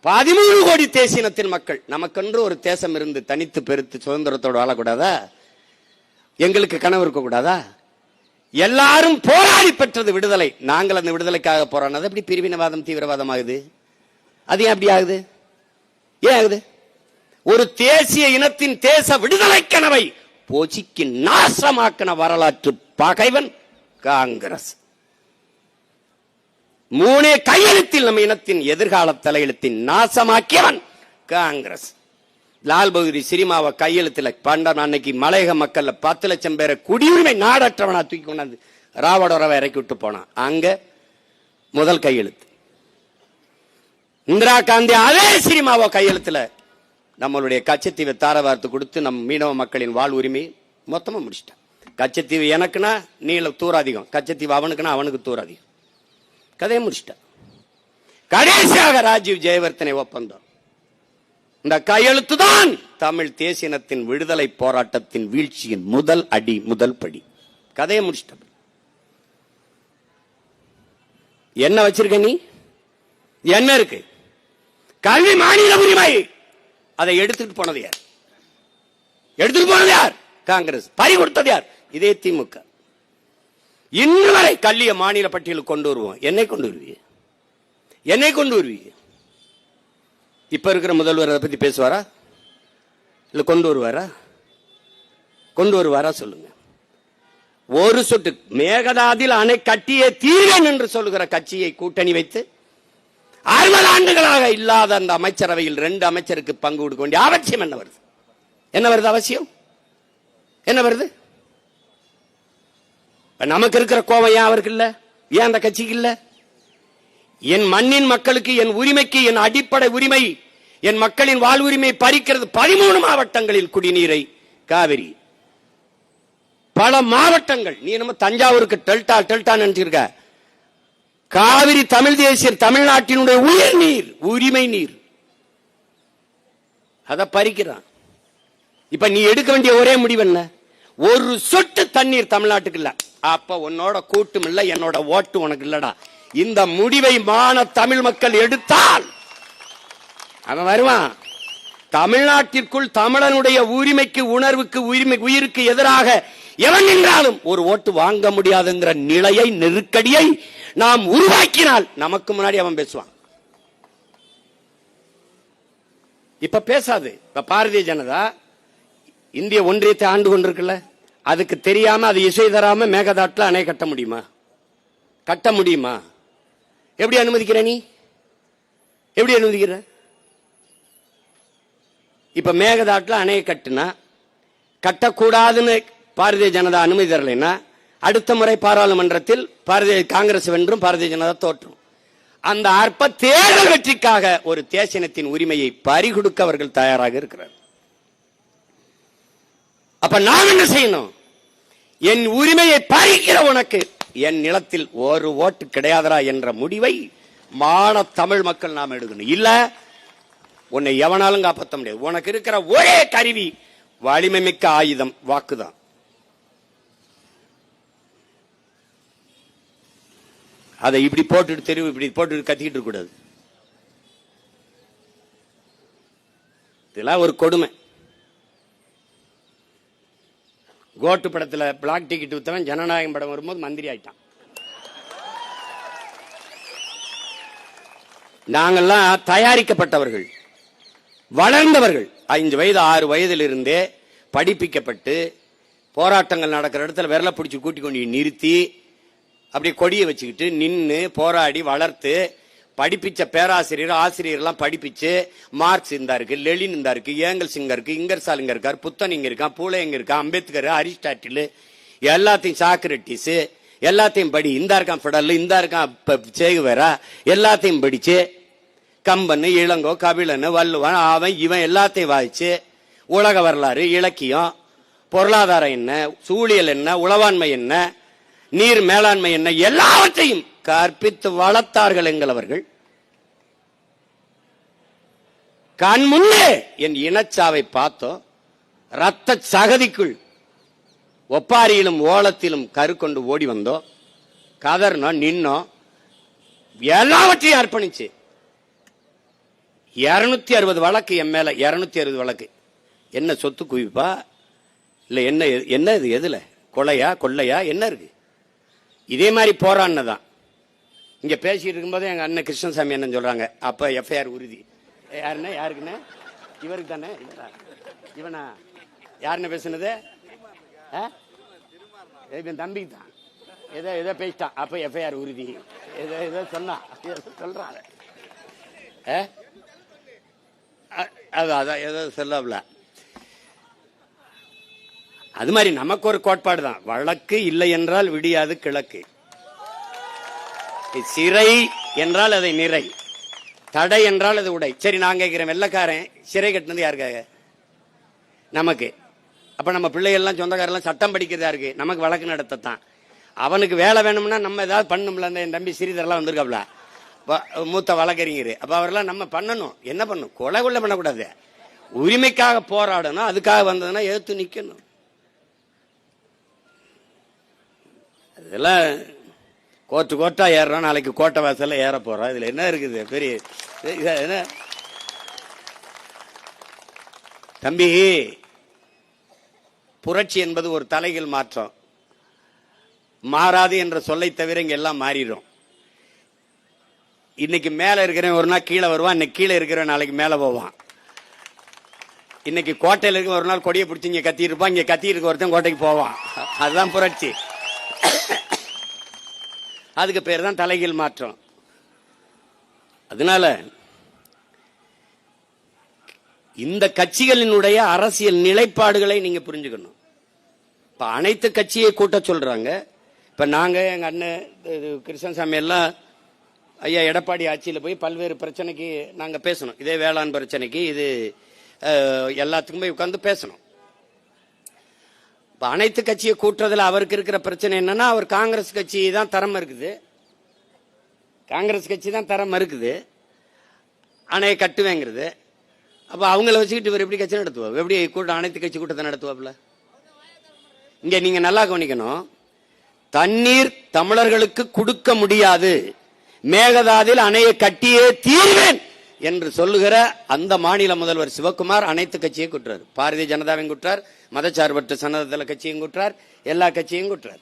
13 கோடி தேசிய இனத்தின் மக்கள். நமக்கென்று ஒரு தேசம் இருந்து தனித்து பெருத்து சுதந்திரத்தோடு வாழக்கூடாதா? எங்களுக்கு கனவு இருக்க கூடாதா? எல்லாரும் போராடி பெற்றது விடுதலை. நாங்கள் அந்த விடுதலைக்காக போராடினது எப்படி பிரிவினவாதம், தீவிரவாதம் ஆகுது? அது ஏன் அப்படி ஆகுது? ஏன் ஆகுது? ஒரு தேசிய இனத்தின் தேச விடுதலை கனவை போச்சிக்கு நாசமாக்கின வரலாற்று பகைவன் காங்கிரஸ். மூணே கையெழுத்தில் நம்ம இனத்தின் எதிர்கால தலையெழுத்தின் நாசமாக்கியவன் காங்கிரஸ். லால் பகதூர் சினிமாவை கையெழுத்துல பண்ட அன்னைக்கு மலையக மக்கள்ல 10 லட்சம் பேரை குடியுரிமை நாடற்றவனா தூக்கி கொண்டாந்து ராவடோரவை இறக்கி விட்டு போனான். அங்க முதல் கையெழுத்து. இந்திரா காந்தி அதே சினிமாவை கையெழுத்துல நம்மளுடைய கச்சத்தீவை தாரவார்த்து கொடுத்து நம் மீனவ மக்களின் வாழ் உரிமை மொத்தமா முடிச்சிட்டான். கச்சத்தீவு எனக்குன்னா நீள தூராதிகம், கச்சத்தீவு அவனுக்குன்னா அவனுக்கு தூராதிகம். கதையை முடிச்சிட்டான். கடைசியாக ராஜீவ் ஜெயவர்தனை ஒப்பந்தம். இந்த கையெழுத்து தான் தமிழ் தேசியனத்தின் விடுதலை போராட்டத்தின் வீழ்ச்சியின் முதல் அடி, முதல் படி. கதையை முடிச்சிட்ட. என்ன வச்சிருக்க நீ? என்ன இருக்கு? கல்வி மாநில உரிமை. அதை எடுத்துட்டு போனது யார்? எடுத்துட்டு போனது யார்? காங்கிரஸ். பறி கொடுத்தது யார்? இதே திமுக. இன்று வரை கல்விய மாநில பட்டியலுக்கு கொண்டு வருவோம். என்னை கொண்டு வருவீங்க? என்னை கொண்டு வருவீங்க? இப்ப இருக்கிற முதல்வர் அதை பத்தி பேசுவாரா? இல்ல கொண்டு வருவாரா? கொண்டு வருவாரா சொல்லுங்க. ஒரு சொட்டு மேகதாதில் அணை கட்டியே தீர்வேன் என்று சொல்லுகிற கட்சியை கூட்டணி வைத்து 60 ஆண்டுகளாக இல்லாத அந்த அமைச்சரவையில் 2 அமைச்சருக்கு பங்கு கொடுக்க வேண்டிய அவசியம் என்ன வருது? என்ன வருது அவசியம்? என்ன வருது? நமக்கு இருக்கிற கோபம் ஏன் அவருக்கு இல்ல? ஏன் அந்த கட்சிக்கு இல்ல? என் மண்ணின் மக்களுக்கு, என் உரிமைக்கு, என் அடிப்படை உரிமை, என் மக்களின் வாழ்வுரிமை பறிக்கிறது. 13 மாவட்டங்களில் குடிநீரை காவிரி, பல மாவட்டங்கள். நீ நம்ம தஞ்சாவூருக்கு டெல்டா நினைச்சிருக்க. காவிரி தமிழ் தேசிய தமிழ்நாட்டினுடைய உயிர் நீர், உரிமை நீர். அதை பறிக்கிறான். இப்ப நீ எடுக்க வேண்டிய ஒரே முடிவு என்ன? ஒரு சொட்டு தண்ணீர் தமிழ்நாட்டுக்கு இல்ல. அப்ப உன்னோட கூட்டும் இல்ல, என்னோட ஓட்டு உனக்கு இல்லடா. இந்த முடிவை மான தமிழ் மக்கள் எடுத்தால் அவன் வருவான். தமிழ்நாட்டிற்குள் தமிழனுடைய உரிமைக்கு, உணர்வுக்கு, உயிருக்கு எதிராக எவன் என்றாலும் ஒரு ஓட்டு வாங்க முடியாதுங்கிற நிலையை, நெருக்கடியை நாம் உருவாக்கினால் நமக்கு முன்னாடி அவன் பேசுவான். இப்ப பேசாது. இப்ப பாரதிய ஜனதா இந்திய ஒன்றியத்தை ஆண்டு கொண்டிருக்குல்ல, அதுக்கு தெரியாம அது இசை தராம மேகதாட்டுல அணை கட்ட முடியுமா? கட்ட முடியுமா? எப்படி அனுமதிக்கிற நீ? எப்படி அனுமதிக்கிற? இப்ப மேகதாட்டுல அணையை கட்டுனா, கட்டக்கூடாதுன்னு பாரதிய ஜனதா அனுமதி தரலைன்னா அடுத்த முறை பாராளுமன்றத்தில் காங்கிரஸ் வென்றும் பாரதிய ஜனதா தோற்றும். அந்த அற்ப தேர்தல் வெற்றிக்காக ஒரு தேசியனத்தின் உரிமையை பறிகொடுக்க அவர்கள் தயாராக இருக்கிறார். அப்ப நாம் என்ன செய்யணும்? என் உரிமையை பறிக்கிற உனக்கு என் நிலத்தில் ஒரு ஓட்டு கிடையாதரா என்ற முடிவை மான தமிழ் மக்கள் நாம் எடுக்கணும். இல்ல உன்னை எவனாலும் காப்பாற்ற முடியாது. உனக்கு இருக்கிற ஒரே கருவி, வலிமை மிக்க ஆயுதம், வாக்குதான். அதை இப்படி போட்டு தெருவு இப்படி போட்டு கத்திக்கிட்டு இருக்க கூடாது. இதெல்லாம் ஒரு கொடுமை. கோட்டு படத்துல பிளாக் டிக்கெட் வித்தவன் ஜனநாயகம் படம் வரும்போது மந்திரி ஆயிட்டான். நாங்கெல்லாம் தயாரிக்கப்பட்டவர்கள், வளர்ந்தவர்கள். 5 வயது 6 வயதில் இருந்தே படிப்பிக்கப்பட்டு போராட்டங்கள் நடக்கிற இடத்துல விரல பிடிச்சி கூட்டி கொண்டு நிறுத்தி அப்படி கொடியை வச்சுக்கிட்டு நின்று போராடி வளர்த்து படிப்பிச்ச பேராசிரியர் ஆசிரியர்லாம் படிப்பிச்சு மார்க்ஸ் இந்த இருக்கு, லெலின் இந்த இருக்கு, ஏங்கல்ஸ் இங்க இருக்கு, இங்கர்சால் இங்க இருக்காரு, புத்தன் இங்க இருக்கான், பூலே இங்க இருக்கான், அம்பேத்கர், அரிஸ்டாட்டில், எல்லாத்தையும் சாக்ரட்டிஸ் எல்லாத்தையும் படி. இந்த இருக்கான் பிடல், இந்த இருக்கான் சேகுவேரா, எல்லாத்தையும் படிச்சு கம்பன், இளங்கோ, கபிலன், வள்ளுவன், அவன் இவன் எல்லாத்தையும் வாய்ச்சு உலக வரலாறு, இலக்கியம், பொருளாதாரம் என்ன, சூழியல் என்ன, உளவாண்மை என்ன, நீர் மேலாண்மை என்ன, எல்லாவற்றையும் கற்பித்து வளர்த்தார்கள் எங்களவர்கள். கண் முன்னே என் இனச்சாவை பார்த்தோம். ரத்த சகதிக்குள் ஒப்பாரியிலும் ஓலத்திலும் கரு கொண்டு ஓடி வந்தோம். கதர்னோம், நின்னோம், எல்லாவற்றையும் அர்ப்பணிச்சு 260 வழக்கு என் மேல. 260 வழக்கு. என்ன சொத்து குவிப்பா இல்ல என்ன இது? எதுல கொலையா கொள்ளையா என்ன இருக்கு? இதே மாதிரி போராடினதான். இங்க பேசிட்டு இருக்கும்போது எங்க அண்ணன் கிருஷ்ணசாமி என்ன சொல்றாங்க, அப்ப எஃப்ஐஆர் உறுதி. யாருன்னா யாருக்குன்னு? இவருக்கு தானே. இவனா யாருன்னு பேசுனது? தம்பிக்கு தான். ஏதோ பேசிட்டான். அப்ப எஃப்ஐஆர் உறுதி. சொன்னா சொல்றாங்க அதான் ஏதோ சொல்லல. அது மாதிரி நமக்கு ஒரு கோட்பாடு தான், வழக்கு இல்லை என்றால் விடியாது கிழக்கு, சிறை என்றால் அதை நிறை, தடை என்றால் அது உடை. சரி நான் கேட்கிறேன், வெள்ளக்காரன் சிறை கட்டினது யாருக்காக? நமக்கு. அப்ப நம்ம பிள்ளைகள்லாம் சொந்தக்காரெல்லாம் சட்டம் படிக்கிறதா இருக்கு, நமக்கு வழக்கு நடத்தத்தான். அவனுக்கு வேலை வேணும்னா நம்ம ஏதாவது பண்ணணும்ல. என் தம்பி ஸ்ரீதரெல்லாம் வந்திருக்காப்ல, மூத்த வழக்கறிஞர். அப்ப அவரெல்லாம் நம்ம பண்ணணும். என்ன பண்ணணும்? கொலை கொள்ள பண்ணக்கூடாது, உரிமைக்காக போராடணும். அதுக்காக வந்ததுன்னா எதிர்த்து நிக்கணும். இதெல்லாம் கோர்ட்டா ஏறுறோம், நாளைக்கு கோட்டை வாசல்ல ஏற போறோம். இதுல என்ன இருக்குது பெரிய என்ன தம்பி? புரட்சி என்பது ஒரு தலைகள் மாற்றம். மாறாது என்ற சொல்லை தவிர இங்க எல்லாம் மாறிடும். இன்னைக்கு மேல இருக்கிறவன் ஒரு நாள் கீழே வருவான், இன்னைக்கு கீழே இருக்கிறவன் நாளைக்கு மேல போவான். இன்னைக்கு கோட்டையில் இருக்க ஒரு நாள் கொடியை பிடிச்சி இங்க கத்தி இருப்பான், இங்க கத்தி இருக்க ஒருத்தன் கோட்டைக்கு போவான். அதுதான் புரட்சி. அதுக்கு பேர் தான் தலைகீழ் மாற்றம். அதனால இந்த கட்சிகளினுடைய அரசியல் நிலைப்பாடுகளை நீங்க புரிஞ்சுக்கணும். இப்ப அனைத்து கட்சியை கூட்ட சொல்றாங்க. இப்ப நாங்க எங்க அண்ணன் கிருஷ்ணசாமி எல்லாம் ஐயா எடப்பாடி ஆட்சியில் போய் பல்வேறு பிரச்சனைக்கு நாங்க பேசணும். இதே வேளாண் பிரச்சனைக்கு இது எல்லாத்துக்கும் போய் உட்கார்ந்து பேசணும். இப்ப அனைத்து கட்சியை கூட்டுறதுல அவருக்கு இருக்கிற பிரச்சனை என்னன்னா, அவர் காங்கிரஸ் கட்சி தான் தரம் இருக்குது, காங்கிரஸ் கட்சி தான் தரம் இருக்குது, அணையை கட்டுவேங்கிறது. அப்ப அவங்கள வச்சுக்கிட்டு இவர் எப்படி கட்சி நடத்துவார்? எப்படி கூட்டம் அனைத்து கட்சி கூட்டத்தை நடத்துவாப்ல? இங்க நீங்க நல்லா கவனிக்கணும். தண்ணீர் தமிழர்களுக்கு கொடுக்க முடியாது, மேகதாதில் அணையை கட்டியே தீர்வேன் என்று சொல்லுகிற அந்த மாநில முதல்வர் சிவகுமார் அனைத்து கட்சியை குற்றார். பாரதிய ஜனதாவையும் குற்றார், மதச்சார்பற்ற சனதள கட்சியும் குற்றார், எல்லா கட்சியும் குற்றார்.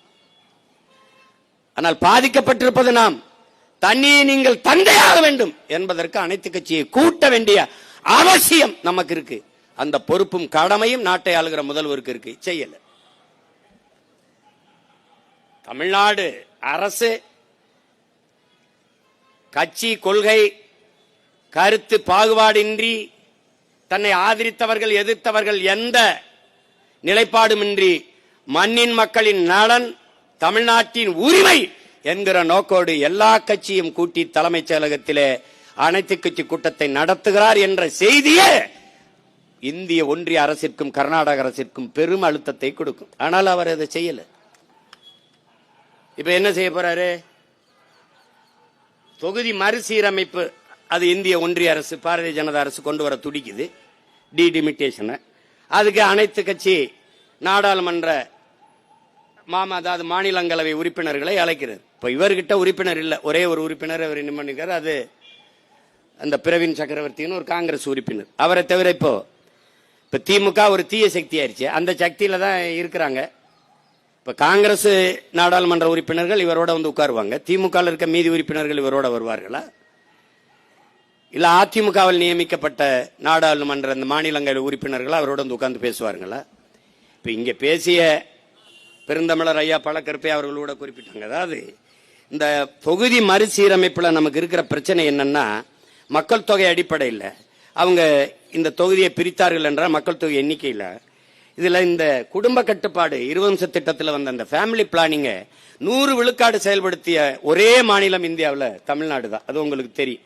ஆனால் பாதிக்கப்பட்டிருப்பது நாம். தண்ணியை நீங்கள் தந்தையாக வேண்டும் என்பதற்கு அனைத்து கட்சியை கூட்ட வேண்டிய அவசியம் நமக்கு இருக்கு. அந்த பொறுப்பும் கடமையும் நாட்டை ஆளுகிற முதல்வருக்கு இருக்கு, செய்யல. தமிழ்நாடு அரசு கட்சி கொள்கை கருத்து பாகுபாடின்றி தன்னை ஆதரித்தவர்கள் எதிர்த்தவர்கள் எந்த நிலைப்பாடுமின்றி மண்ணின் மக்களின் நலன் தமிழ்நாட்டின் உரிமை என்கிற நோக்கோடு எல்லா கட்சியும் கூட்டி தலைமைச் செயலகத்திலே அனைத்து கட்சி கூட்டத்தை நடத்துகிறார் என்ற செய்தியே இந்திய ஒன்றிய அரசிற்கும் கர்நாடக அரசிற்கும் பெரும் அழுத்தத்தை கொடுக்கும். ஆனால் அவர் அதை செய்யல. இப்ப என்ன செய்ய போறாரு? தொகுதி மறுசீரமைப்பு, அது இந்திய ஒன்றிய அரசு பாரதிய ஜனதா அரசு கொண்டு வர துடிக்குது, டிலிமிட்டேஷன். அதுக்கு அனைத்து கட்சி நாடாளுமன்ற அதாவது மாநிலங்களவை உறுப்பினர்களை அழைக்கிறது. இப்ப இவர்கிட்ட உறுப்பினர் இல்ல, ஒரே ஒரு உறுப்பினர் அவர் நியமிக்கிறார். அது அந்த பிரவீன் சக்கரவர்த்தின்னு ஒரு காங்கிரஸ் உறுப்பினர். அவரை தவிர இப்போ திமுக ஒரு தீய சக்தி ஆயிடுச்சு, அந்த சக்தியில தான் இருக்கிறாங்க. இப்ப காங்கிரஸ் நாடாளுமன்ற உறுப்பினர்கள் இவரோட வந்து உட்காருவாங்க, திமுக இருக்க மீதி உறுப்பினர்கள் இவரோட வருவார்களா? இல்ல அதிமுகவில் நியமிக்கப்பட்ட நாடாளுமன்ற அந்த மாநிலங்களவை உறுப்பினர்கள் அவரோட வந்து உட்கார்ந்து பேசுவார்களா? இப்ப இங்க பேசிய பெருந்தமிழர் ஐயா பழக்கருப்பை அவர்களோட குறிப்பிட்டாங்க. அதாவது இந்த தொகுதி மறுசீரமைப்புல நமக்கு இருக்கிற பிரச்சனை என்னன்னா, மக்கள் தொகை அடிப்படையில் அவங்க இந்த தொகுதியை பிரித்தார்கள் என்றால் மக்கள் தொகை எண்ணிக்கையில். இதுல இந்த குடும்ப கட்டுப்பாடு 20 திட்டத்தில் வந்த அந்த ஃபேமிலி பிளானிங்க 100 விழுக்காடு செயல்படுத்திய ஒரே மாநிலம் இந்தியாவில் தமிழ்நாடு தான். அது உங்களுக்கு தெரியும்.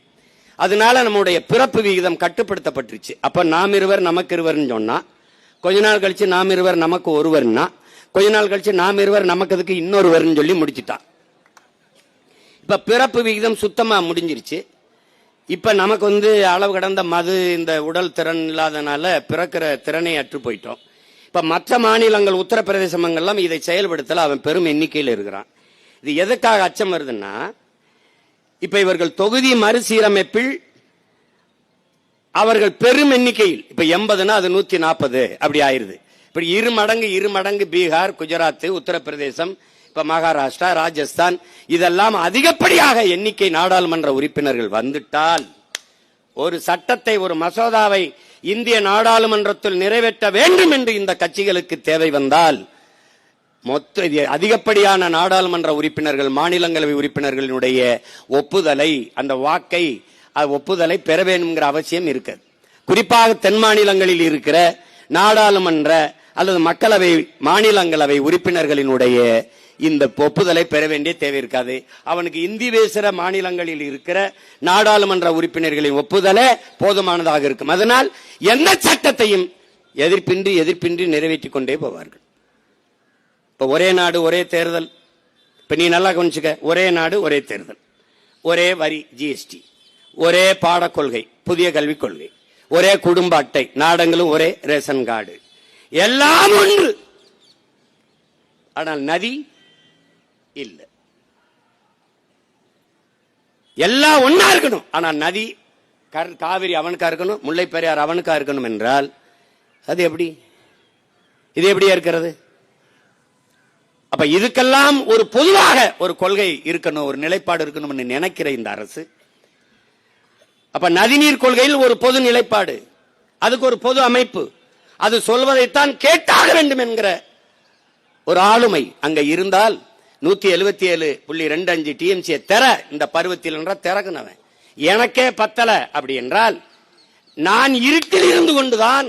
அதனால நம்முடைய பிறப்பு விகிதம் கட்டுப்படுத்தப்பட்டுருச்சு. அப்ப நாம் இருவர் நமக்கு இருவர்னு சொன்னா, கொஞ்ச நாள் கழிச்சு நாம் இருவர் நமக்கு ஒருவர்னா, கொஞ்ச நாள் கழிச்சு நாம் இருவர் நமக்கு அதுக்கு இன்னொருவர்னு சொல்லி முடிச்சுட்டான். இப்ப பிறப்பு விகிதம் சுத்தமா முடிஞ்சிருச்சு. இப்ப நமக்கு வந்து அளவு கடந்த மது இந்த உடல் திறன் இல்லாதனால பிறக்கிற திறனை அற்று போயிட்டோம். இப்ப மற்ற மாநிலங்கள் உத்தரப்பிரதேசங்கள்லாம் இதை செயல்படுத்தல, அவன் பெரும் எண்ணிக்கையில் இருக்கிறான். இது எதுக்காக அச்சம் வருதுன்னா, இப்ப இவர்கள் தொகுதி மறுசீரமைப்பில் அவர்கள் பெரும் எண்ணிக்கையில் இப்ப 80னா அது 140 அப்படி ஆயிருது. இப்படி இரு மடங்கு பீகார், குஜராத், உத்தரப்பிரதேசம், இப்ப மகாராஷ்டிரா, ராஜஸ்தான் இதெல்லாம் அதிகப்படியாக எண்ணிக்கை நாடாளுமன்ற உறுப்பினர்கள் வந்துட்டால், ஒரு சட்டத்தை ஒரு மசோதாவை இந்திய நாடாளுமன்றத்தில் நிறைவேற்ற வேண்டும் என்று இந்த கட்சிகளுக்கு தேவை வந்தால், அதிகப்படியான நாடாளுமன்ற உறுப்பினர்கள், மாநிலங்களவை உறுப்பினர்களினுடைய ஒப்புதலை, அந்த வாக்கை ஒப்புதலை பெற வேண்டும்ங்கிற அவசியம் இருக்கு. குறிப்பாக தென் மாநிலங்களில் இருக்கிற நாடாளுமன்ற அல்லது மக்களவை, மாநிலங்களவை உறுப்பினர்களினுடைய இந்த ஒப்புதலை பெற வேண்டிய தேவை இருக்காது. அவனுக்கு இந்தி பேசுற மாநிலங்களில் இருக்கிற நாடாளுமன்ற உறுப்பினர்களின் ஒப்புதலே போதுமானதாக இருக்கும். அதனால் எந்த சட்டத்தையும் எதிர்ப்பின்றி நிறைவேற்றிக் கொண்டே போவார்கள். இப்ப ஒரே நாடு ஒரே தேர்தல், இப்ப நீ நல்லா கவனிச்சுக்க, ஒரே நாடு ஒரே தேர்தல், ஒரே வரி ஜிஎஸ்டி, ஒரே பாடக் கொள்கை புதிய கல்விக் கொள்கை, ஒரே குடும்ப அட்டை, நாடங்களும் ஒரே ரேஷன் கார்டு, எல்லாம் ஒன்று. ஆனால் நதி இல்ல. எல்லாம் ஒன்னா இருக்கணும். ஆனால் நதி, காவிரி அவனுக்கா இருக்கணும், முல்லை பெரியார் அவனுக்கா இருக்கணும் என்றால் அது எப்படி? இது எப்படியா இருக்கிறது? அப்ப இதுக்கெல்லாம் ஒரு பொதுவாக ஒரு கொள்கை இருக்கணும், ஒரு நிலைப்பாடு இருக்கணும் நினைக்கிற இந்த அரசு, அப்ப நதிநீர் கொள்கையில் ஒரு பொது நிலைப்பாடு, அதுக்கு ஒரு பொது அமைப்பு, அது சொல்வதைத்தான் கேட்டாக வேண்டும் என்கிற ஒரு ஆளுமை அங்க இருந்தால் 177.25 டிஎம்சி தெர இந்த பருவத்தில் என்றால் திறக்குனவன் எனக்கே பத்தல அப்படி என்றால், நான் இருட்டில் இருந்து கொண்டுதான்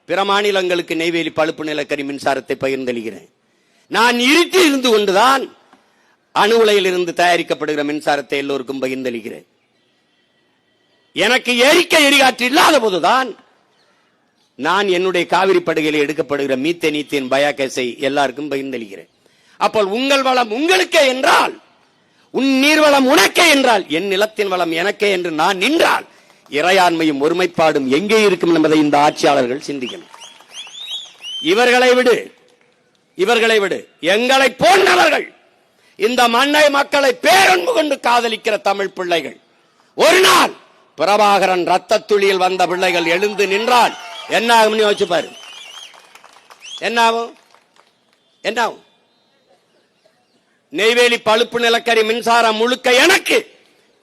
பிற மாநிலங்களுக்கு நெய்வேலி பழுப்பு நிலக்கரி மின்சாரத்தை பகிர்ந்தளிக்கிறேன். நான் இருட்டில் இருந்து கொண்டுதான் அணு உலையில் இருந்து தயாரிக்கப்படுகிற மின்சாரத்தை எல்லோருக்கும் பகிர்ந்தளிக்கிறேன். எனக்கு எரிகாற்று இல்லாத போதுதான் நான் என்னுடைய காவிரி படுகையில் எடுக்கப்படுகிற மீத்தேன் பயோகேஸை எல்லாருக்கும் பகிர்ந்தளிக்கிறேன். அப்போ உங்கள் வளம் உங்களுக்கே என்றால், உன் நீர்வளம் உனக்கே என்றால், என் நிலத்தின் வளம் எனக்கே என்று நான் நின்றால் இறையாண்மையும் ஒருமைப்பாடும் எங்கே இருக்கும் என்பதை இந்த ஆட்சியாளர்கள் சிந்திக்கணும். இவர்களை விடு எங்களை போன்றவர்கள், இந்த மண்ணை மக்களை பேரன்பு கொண்டு காதலிக்கிற தமிழ் பிள்ளைகள், ஒரு நாள் பிரபாகரன் ரத்த துளியில் வந்த பிள்ளைகள் எழுந்து நின்றால் என்ன ஆகும் யோசிச்சு பாரு. என்னாகும்? நெய்வேலி பழுப்பு நிலக்கரி மின்சாரம் முழுக்க எனக்கு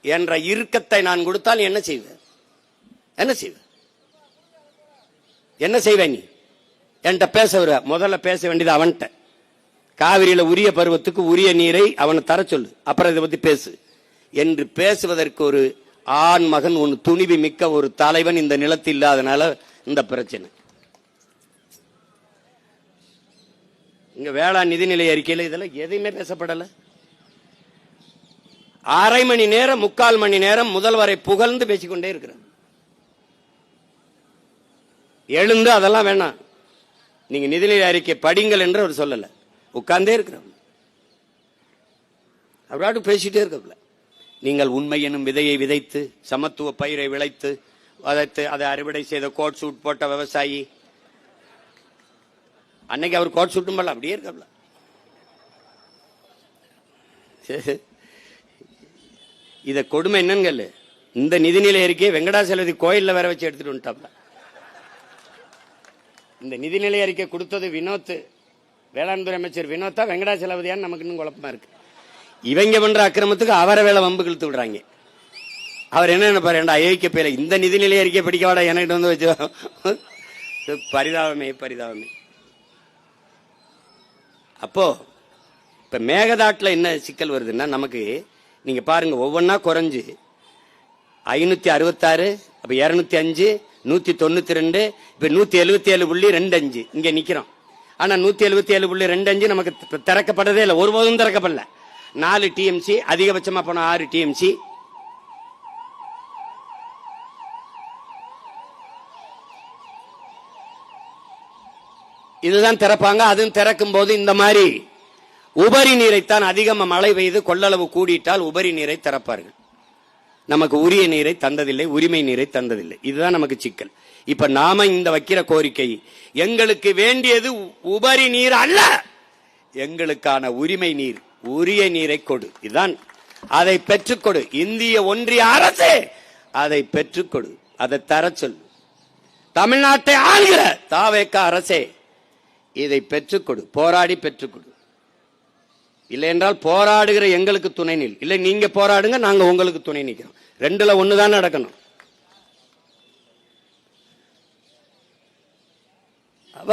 என்ற இறுக்கத்தை நான் கொடுத்தால் என்ன செய்வேன்? என்ன செய்வேன்? நீ என்கிட்ட பேச வர முதல்ல பேச வேண்டியது அவன்கிட்ட. காவிரியில உரிய பருவத்துக்கு உரிய நீரை அவனை தர சொல்லு, அப்புறம் இதை பத்தி பேசு என்று பேசுவதற்கு ஒரு ஆண் மகன், ஒன்று துணிவு மிக்க ஒரு தலைவன் இந்த நிலத்தில் இல்லாதனால இந்த பிரச்சனை. இங்க வேளாண் நிதிநிலை அறிக்கையில் இதெல்லாம் எதையுமே பேசப்படல. அரை மணி நேரம் 3/4 மணி நேரம் முதல்வரை புகழ்ந்து பேசிக்கொண்டே இருக்கிறார். எழுந்து அதெல்லாம் வேணாம், நீங்க நிதிநிலை அறிக்கை படிங்கள் என்று அவர் சொல்லல, உட்கார்ந்தே இருக்கிறார். அவராட்டு பேசிட்டே இருக்க. நீங்கள் உண்மை எனும் விதையை விதைத்து சமத்துவ பயிரை விளைத்து அதை அறுவடை செய்த கோட் சூட் போட்ட விவசாயி, அன்னைக்கு அவர் கோட் சூட்டும் போல அப்படியே இருக்க. இத கொடுமை என்னன்னு, இந்த நிதிநிலை அறிக்கையை வெங்கடாசலபதி கோயில்ல வேற வச்சு எடுத்துட்டு வந்துட்டாப்ல. இந்த நிதிநிலை அறிக்கை கொடுத்தது வினோத், வேளாண் துறை அமைச்சர் வினோத்தா வெங்கடாசலபதியான்னு நமக்கு இன்னும் குழப்பமா இருக்கு. இவங்க பண்ற அக்கிரமத்துக்கு அவரை வேலை வம்பு கிழித்து விடுறாங்க. அவர் என்ன நினைப்பாரு, அயோக்கிய பேர இந்த நிதிநிலை அறிக்கை படிக்கவாடா எனக்கு வந்து வச்சு. பரிதாபமே. அப்போ இப்ப மேகதாட்டுல என்ன சிக்கல் வருதுன்னா, நமக்கு நீங்க பாருங்க ஒவ்வொன்னா குறைஞ்சு 566, அப்ப 205, 192, இப்ப 177.25 இங்க நிக்கிறோம். ஆனா 177.25 நமக்கு திறக்கப்பட்டதே இல்லை, ஒருபோதும் திறக்கப்படல. 4 டிஎம்சி அதிகபட்சமா போன 6 டிஎம்சி. இதுதான் திறப்பாங்க. அதுவும் திறக்கும் போது இந்த மாதிரி உபரி நீரைத்தான், அதிகமா மழை பெய்து கொள்ளளவு கூடிட்டால் உபரி நீரை திறப்பார்கள். நமக்கு உரிய நீரை தந்ததில்லை, உரிமை நீரை தந்ததில்லை. இதுதான் நமக்கு சிக்கல். இப்ப நாம இந்த வைக்கிற கோரிக்கை, எங்களுக்கு வேண்டியது உபரி நீர் அல்ல, எங்களுக்கான உரிமை நீர், உரிய நீரை கொடு. இதுதான், அதை பெற்றுக்கொடு. இந்திய ஒன்றிய அரசு அதை பெற்றுக்கொடு, அதை தர சொல். தமிழ்நாட்டை ஆளுகிற தாவேக அரசே இதை பெற்றுக்கொடு, போராடி பெற்றுக்கொடு. இல்லை என்றால் போராடுகிற எங்களுக்கு துணை நில், இல்லை நீங்க போராடுங்க, நாங்க உங்களுக்கு துணை நிற்கிறோம். 2ல 1 தான் நடக்கணும்.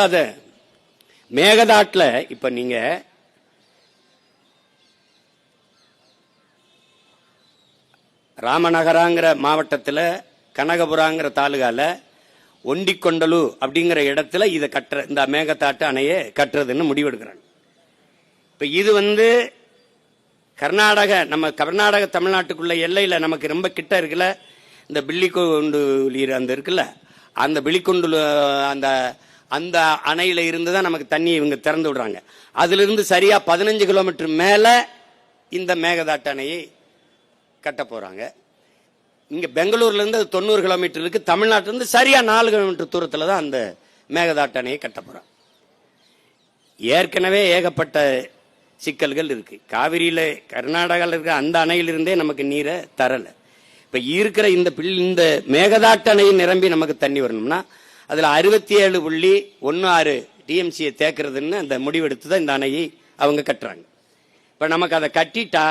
அத மேகதாட்டுல இப்ப நீங்க ராமநகராங்கிற மாவட்டத்தில் கனகபுராங்கிற தாலுகால ஒண்டிக்கொண்டலு அப்படிங்கிற இடத்துல இதை கட்டுற இந்த மேகதாட்டு அணையை கட்டுறதுன்னு முடிவெடுக்கிறாங்க. இப்ப இது நம்ம கர்நாடக தமிழ்நாட்டுக்குள்ள எல்லையில நமக்கு ரொம்ப கிட்ட இருக்குல்ல, இந்த பில்லிக்கொண்டு அந்த இருக்குல்ல, அந்த பில்லிக்கொண்டு அந்த அந்த அணையில இருந்து தான் நமக்கு தண்ணி இவங்க திறந்து விடுறாங்க. அதுல இருந்து சரியா 15 கிலோமீட்டர் மேல இந்த மேகதாட்டு அணையை கட்ட போறாங்க. இங்க பெங்களூர்ல இருந்து 90 கிலோமீட்டர் இருக்கு. தமிழ்நாட்டில இருந்து சரியா 4 கிலோமீட்டர் தூரத்துல தான் அந்த மேகதாட்டு அணையை கட்ட போறாங்க. ஏற்கனவே ஏகப்பட்ட சிக்கல்கள் இருக்கு. காவிரியில கர்நாடகாவில் இருக்கிற அந்த அணையிலிருந்தே நமக்கு நீரை தரல. இப்ப இருக்கிற இந்த மேகதாட்டு அணை நிரம்பி நமக்கு தண்ணி வரணும்னா அதுல 67.16 டிஎம்சியை தேக்கிறதுன்னு அந்த முடிவெடுத்து தான் இந்த அணையை அவங்க கட்டுறாங்க. இப்ப நமக்கு அதை கட்டிட்டா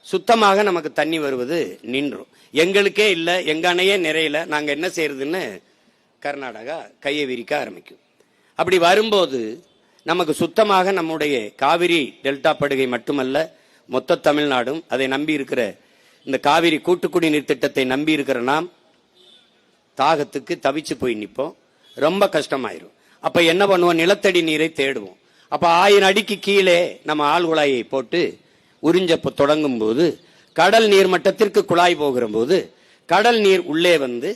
சுத்தமாக நமக்கு தண்ணி வருவது நின்றும். எங்களுக்கே இல்லை, எங்க அணையே நிறையல, நாங்க என்ன செய்யறதுன்னு கர்நாடகா கையை விரிக்க ஆரம்பிக்கும். அப்படி வரும்போது நமக்கு சுத்தமாக நம்முடைய காவிரி டெல்டா படுகை மட்டுமல்ல, மொத்த தமிழ்நாடும் அதை நம்பி இருக்கிற இந்த காவிரி கூட்டுக்குடிநீர் திட்டத்தை நம்பி இருக்கிற நாம் தாகத்துக்கு தவிச்சு போய் நிற்போம். ரொம்ப கஷ்டமாயிரும். அப்ப என்ன பண்ணுவோம்? நிலத்தடி நீரை தேடுவோம். அப்ப 1000 அடிக்கு கீழே நம்ம ஆழ்குழாயை போட்டு உறிஞ்ச தொடங்கும் போது கடல் நீர் மட்டத்திற்கு குழாய் போகிற போது கடல் நீர் உள்ளே வந்து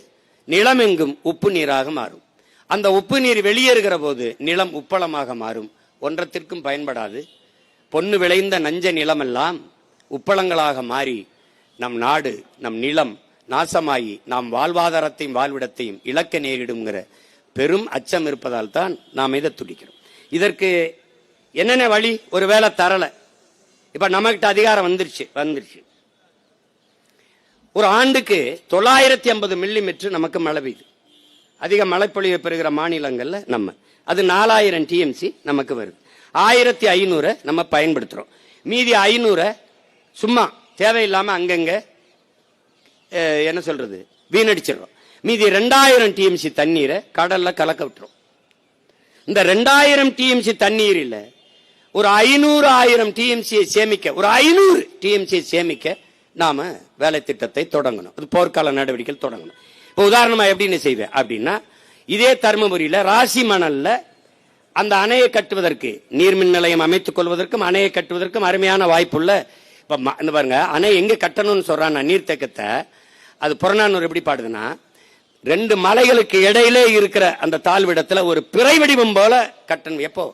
நிலம் எங்கும் உப்பு நீராக மாறும். அந்த உப்பு நீர் வெளியேறுகிற போது நிலம் உப்பளமாக மாறும். ஒன்றத்திற்கும் பயன்படாது. பொன்னு விளைந்த நஞ்ச நிலமெல்லாம் உப்பளங்களாக மாறி நம் நாடு, நம் நிலம் நாசமாகி நாம் வாழ்வாதாரத்தையும் வாழ்விடத்தையும் இழக்க நேரிடுங்கிற பெரும் அச்சம் இருப்பதால் தான் நாம் இதை துடிக்கிறோம். இதற்கு என்னென்ன வழி? ஒருவேளை தரல, இப்ப நமக்கிட்ட அதிகாரம் வந்துருச்சு. ஒரு ஆண்டுக்கு 950 மில்லிமீட்டர் நமக்கு மழை பெய்யுது. அதிக மழைப்பொழிவை பெறுகிற மாநிலங்கள்ல அது 4000 டிஎம்சி நமக்கு வருது. 1500 நம்ம பயன்படுத்துறோம். மீதி 500 சும்மா தேவையில்லாம அங்கங்க என்ன சொல்றது வீணடிச்சிடறோம். மீதி 2000 டிஎம்சி தண்ணீரை கடல்ல கலக்க விட்டுரும். இந்த 2000 டிஎம்சி தண்ணீரில் ஒரு 500,000 டிஎம்சியை சேமிக்க, ஒரு 500 டிஎம்சியை சேமிக்க நாம வேலை திட்டத்தை தொடங்கணும். அது போர்க்கால நடவடிக்கை தொடங்கணும். இப்போ உதாரணமா எப்படின்னு செய்வேன் அப்படின்னா, இதே தருமபுரியில ராசி மணல்ல அந்த அணையை கட்டுவதற்கு, நீர்மின் நிலையம் அமைத்துக் கொள்வதற்கும் அணையை கட்டுவதற்கும் அருமையான வாய்ப்புள்ள. இப்ப பாருங்க, அணை எங்க கட்டணும்னு சொல்றான் நீர்த்தேக்கத்தை, அது புறநானூறு எப்படி பாடுதுன்னா, 2 மலைகளுக்கு இடையிலே இருக்கிற அந்த தாழ்விடத்துல ஒரு பிறை வடிவம் போல கட்டணும். எப்போ?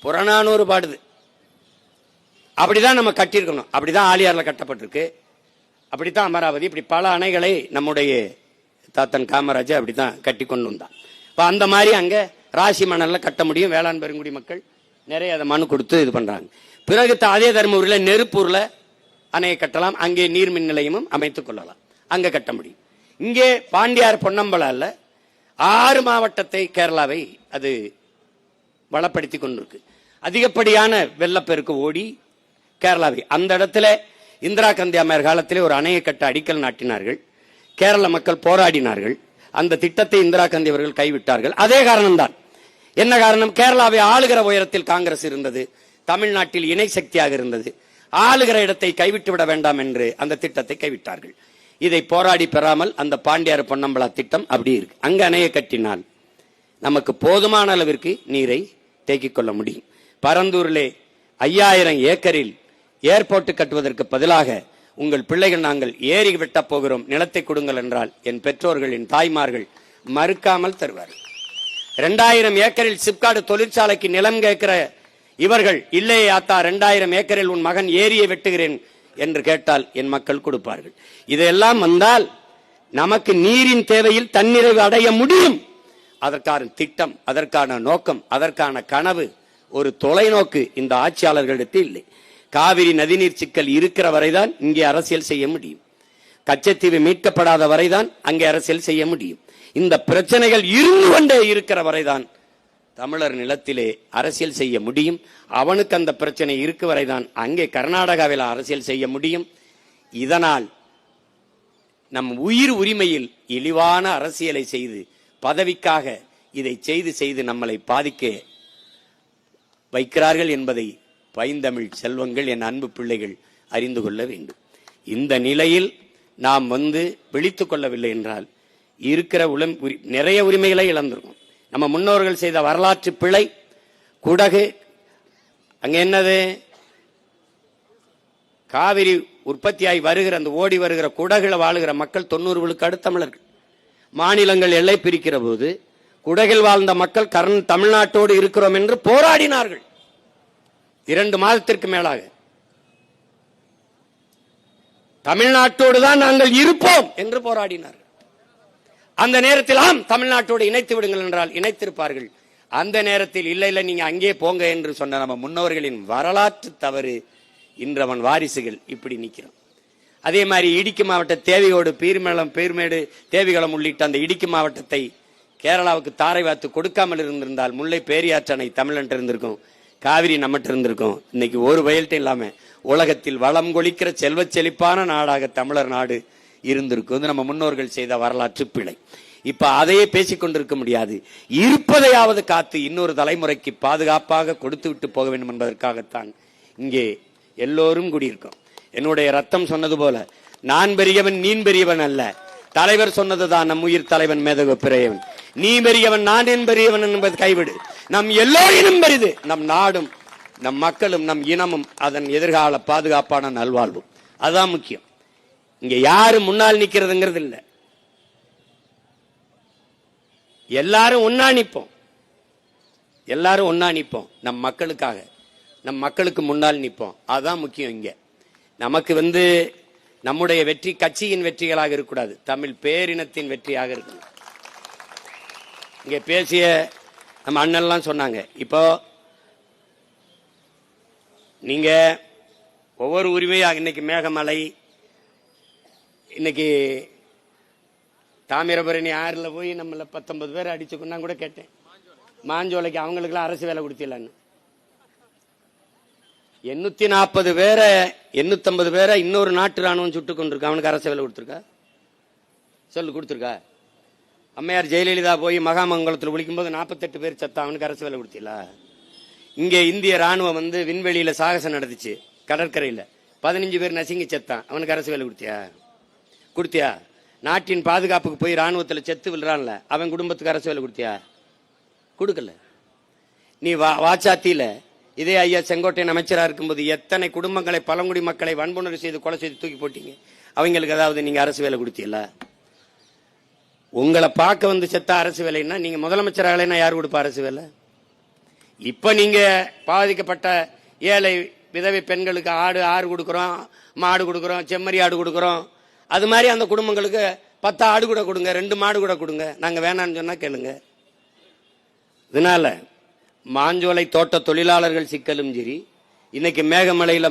புறநானூறு பாடுது. அப்படிதான் நம்ம கட்டியிருக்கணும். அப்படிதான் ஆலியார்ல கட்டப்பட்டிருக்கு, அப்படித்தான் அமராவதி, இப்படி பல அணைகளை நம்முடைய தாத்தன் காமராஜர் அப்படித்தான் கட்டி கொண்டு வந்தான். இப்ப அந்த மாதிரி அங்க ராசி மணல்ல கட்ட முடியும். வேளாண் பெருங்குடி மக்கள் நிறைய அதை மனு கொடுத்து இது பண்றாங்க. பிறகு அதே தருமபுரியில நெருப்பூர்ல அணையை கட்டலாம். அங்கே நீர்மின் நிலையமும் அமைத்துக் கொள்ளலாம். அங்க கட்ட முடியும். இங்கே பாண்டியார் பொன்னம்பலால 6 மாவட்டத்தை கேரளாவை அது வளப்படுத்தி கொண்டிருக்கு. அதிகப்படியான வெள்ளப்பெருக்கு ஓடி கேரளாவை அந்த இடத்துல இந்திரா காந்தி அம்மையார் காலத்திலே ஒரு அணையை கட்ட அடிக்கல் நாட்டினார்கள். கேரள மக்கள் போராடினார்கள். அந்த திட்டத்தை இந்திரா காந்தி அவர்கள் கைவிட்டார்கள். அதே காரணம்தான். என்ன காரணம்? கேரளாவை ஆளுகிற உயரத்தில் காங்கிரஸ் இருந்தது, தமிழ்நாட்டில் இணை சக்தியாக இருந்தது. ஆளுகிற இடத்தை கைவிட்டு விட வேண்டாம் என்று அந்த திட்டத்தை கைவிட்டார்கள். இதை போராடி பெறாமல் அந்த பாண்டியார் பொன்னம்பலா திட்டம் அப்படி இருக்கு. அங்க அணையை கட்டினால் நமக்கு போதுமான அளவிற்கு நீரை தேக்கிக் கொள்ள முடியும். பரந்தூரிலே 5000 ஏக்கரில் ஏர்போர்ட் கட்டுவதற்கு பதிலாக உங்கள் பிள்ளைகள் நாங்கள் ஏறி வெட்ட போகிறோம், நிலத்தை கொடுங்கள் என்றால் என் பெற்றோர்கள், என் தாய்மார்கள் மறுக்காமல் தருவார்கள். 2000 ஏக்கரில் சிப்காடு தொழிற்சாலைக்கு நிலம் கேட்கிற இவர்கள், இல்லையே ஆத்தா 2000 ஏக்கரில் உன் மகன் ஏரியை வெட்டுகிறேன் என்று கேட்டால் என் மக்கள் கொடுப்பார்கள். இதெல்லாம் வந்தால் நமக்கு நீரின் தேவையில் தன்னிறைவு அடைய முடியும். அதற்கான திட்டம், அதற்கான நோக்கம், அதற்கான கனவு, ஒரு தொலைநோக்கு இந்த ஆட்சியாளர்களிடத்தில் இல்லை. காவிரி நதிநீர் சிக்கல் இருக்கிற வரைதான் இங்கே அரசியல் செய்ய முடியும். கச்சத்தீவு மீட்கப்படாத வரைதான் அங்கே அரசியல் செய்ய முடியும். இந்த பிரச்சனைகள் இருந்து கொண்டே இருக்கிற வரைதான் தமிழர் நிலத்திலே அரசியல் செய்ய முடியும். அவனுக்கு அந்த பிரச்சனை இருக்கு வரைதான் அங்கே கர்நாடகாவில் அரசியல் செய்ய முடியும். இதனால் நம் உயிர் உரிமையில் இழிவான அரசியலை செய்து பதவிக்காக இதை செய்து நம்மளை பாதிக்க வைக்கிறார்கள் என்பதை பைந்தமிழ் செல்வங்கள், என் அன்பு பிள்ளைகள் அறிந்து கொள்ள வேண்டும். இந்த நிலையில் நாம் விழித்துக் கொள்ளவில்லை என்றால் இருக்கிற நிறைய உரிமைகளை இழந்திருக்கும். நம்ம முன்னோர்கள் செய்த வரலாற்று பிழை. குடகு அங்க என்னது, காவிரி உற்பத்தியாகி வருகிற அந்த ஓடி வருகிற குடகுல வாழுகிற மக்கள் 90 விழுக்காடு தமிழர்கள். மாநிலங்கள் எல்லை பிரிக்கிற போது குடகில் வாழ்ந்த மக்கள் தமிழ்நாட்டோடு இருக்கிறோம் என்று போராடினார்கள் 2 மாதத்திற்கு மேலாக. தமிழ்நாட்டோடு தான் நாங்கள் இருப்போம் என்று போராடினார்கள். அந்த நேரத்தில் ஆம் தமிழ்நாட்டோடு இணைத்து விடுங்கள் என்றால் இணைத்திருப்பார்கள். அந்த நேரத்தில் இல்ல இல்ல நீங்க அங்கே போங்க என்று சொன்ன நம்ம முன்னோர்களின் வரலாற்று தவறு இன்று அவன் வாரிசுகள் இப்படி நிற்கிறோம். அதே மாதிரி இடுக்கி மாவட்ட தேவையோடு பீர்மேடு தேவிகளம் உள்ளிட்ட அந்த இடுக்கி மாவட்டத்தை கேரளாவுக்கு தாரை வாத்து கொடுக்காமல் இருந்திருந்தால் முல்லை பேரியாற்றணை தமிழ்நாட்டு இருந்திருக்கும், காவிரி நம்மகிட்ட இருந்திருக்கும். இன்னைக்கு ஒரு வயல்கிட்ட இல்லாம உலகத்தில் வளம் கொளிக்கிற செல்வ செழிப்பான நாடாக தமிழர் நாடு இருந்திருக்கும். நம்ம முன்னோர்கள் செய்த வரலாற்று பிழை. இப்ப அதையே பேசிக் கொண்டிருக்க முடியாது. இருப்பதையாவது காத்து இன்னொரு தலைமுறைக்கு பாதுகாப்பாக கொடுத்து விட்டு போக வேண்டும் என்பதற்காகத்தான் இங்கே எல்லோரும் கூடியிருக்கோம். என்னுடைய ரத்தம் சொன்னது போல நான் பெரியவன் நீ பெரியவன் அல்ல. தலைவர் சொன்னதுதான் நம் உயிர் தலைவன் மேதகு பிறையவன். நீ பெரியவன் நான் என் பெரியவன் என்பது கைவிடு. நம் எல்லோரினும் பெரிது நம் நாடும் நம் மக்களும் நம் இனமும் அதன் எதிர்கால பாதுகாப்பான நல்வாழ்வும். அதுதான் முக்கியம். இங்க யாரு முன்னால் நிக்கிறதுங்கிறது இல்ல, எல்லாரும் ஒன்னா நிப்போம். எல்லாரும் ஒன்னா நிப்போம். நம் மக்களுக்காக நம் மக்களுக்கு முன்னால் நிப்போம். அதுதான் முக்கியம். இங்க நமக்கு நம்முடைய வெற்றி கட்சியின் வெற்றிகளாக இருக்கக்கூடாது, தமிழ் பேரினத்தின் வெற்றியாக இருக்கணும். இங்க பேசிய நம்ம அண்ணன்லாம் சொன்னாங்க. இப்போ நீங்க ஒவ்வொரு உரிமையாக இன்னைக்கு மேகமலை, இன்னைக்கு தாமிரபரணி ஆறுல போய் நம்மள 19 பேர் அடிச்சுக்கொண்டா கூட கேட்டேன். மாஞ்சோலைக்கு அவங்களுக்குலாம் அரசு வேலை கொடுத்திடலான்னு 840 பேரை 850 பேரை இன்னொரு நாட்டு ராணுவம் சுட்டு கொண்டிருக்கா. அவனுக்கு அரசு வேலை கொடுத்துருக்கா? சொல்லு, கொடுத்துருக்கா? அம்மையார் ஜெயலலிதா போய் மகாமங்கலத்தில் ஒழிக்கும் போது 48 பேர் சத்தா. அவனுக்கு அரசு வேலை கொடுத்தீங்களா? இங்கே இந்திய ராணுவம் விண்வெளியில சாகசம் நடந்துச்சு கடற்கரையில், 15 பேர் நசுங்கி செத்தான். அவனுக்கு அரசு வேலை கொடுத்தியா? நாட்டின் பாதுகாப்புக்கு போய் ராணுவத்தில் செத்து விழுறான்ல, அவன் குடும்பத்துக்கு அரசு வேலை கொடுக்கல. நீ வாச்சாத்தியில இதே ஐயா செங்கோட்டையன் அமைச்சரா இருக்கும்போது எத்தனை குடும்பங்களை, பழங்குடி மக்களை வன்புணர்வு செய்து கொலை செய்து தூக்கி போட்டீங்க. அவங்களுக்கு ஏதாவது நீங்க அரசு வேலை கொடுத்தீங்களா? உங்களை பார்க்க செத்த அரசு வேலைன்னா நீங்க முதலமைச்சராகலைன்னா யார் கொடுப்பா அரசு வேலை? இப்ப நீங்க பாதிக்கப்பட்ட ஏழை விதவை பெண்களுக்கு ஆடு கொடுக்கிறோம், மாடு கொடுக்கிறோம், செம்மறி ஆடு கொடுக்கிறோம். அது மாதிரி அந்த குடும்பங்களுக்கு 10 ஆடு கூட கொடுங்க, 2 மாடு கூட கொடுங்க. நாங்க வேணான்னு சொன்னா கேளுங்க. இதனால மாஞ்சோலை தோட்ட தொழிலாளர்கள் சிக்கலும் சரி, இன்னைக்கு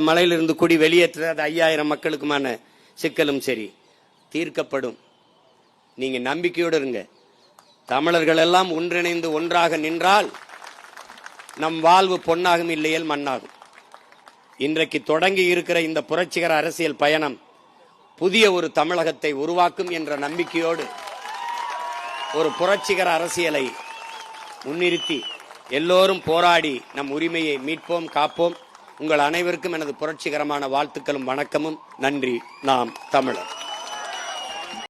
மலையிலிருந்து குடி வெளியேற்றாத 5000 மக்களுக்குமான சிக்கலும் சரி தீர்க்கப்படும். நீங்க நம்பிக்கையோடு இருங்க. தமிழர்கள் எல்லாம் ஒன்றிணைந்து ஒன்றாக நின்றால் நம் வாழ்வு பொன்னாகும், இல்லையேல் மண்ணாகும். இன்றைக்கு தொடங்கி இருக்கிற இந்த புரட்சிகர அரசியல் பயணம் புதிய ஒரு தமிழகத்தை உருவாக்கும் என்ற நம்பிக்கையோடு ஒரு புரட்சிகர அரசியலை முன்னிறுத்தி எல்லோரும் போராடி நம் உரிமையை மீட்போம், காப்போம். உங்கள் அனைவருக்கும் எனது புரட்சிகரமான வாழ்த்துக்களும் வணக்கமும். நன்றி. நாம் தமிழர்.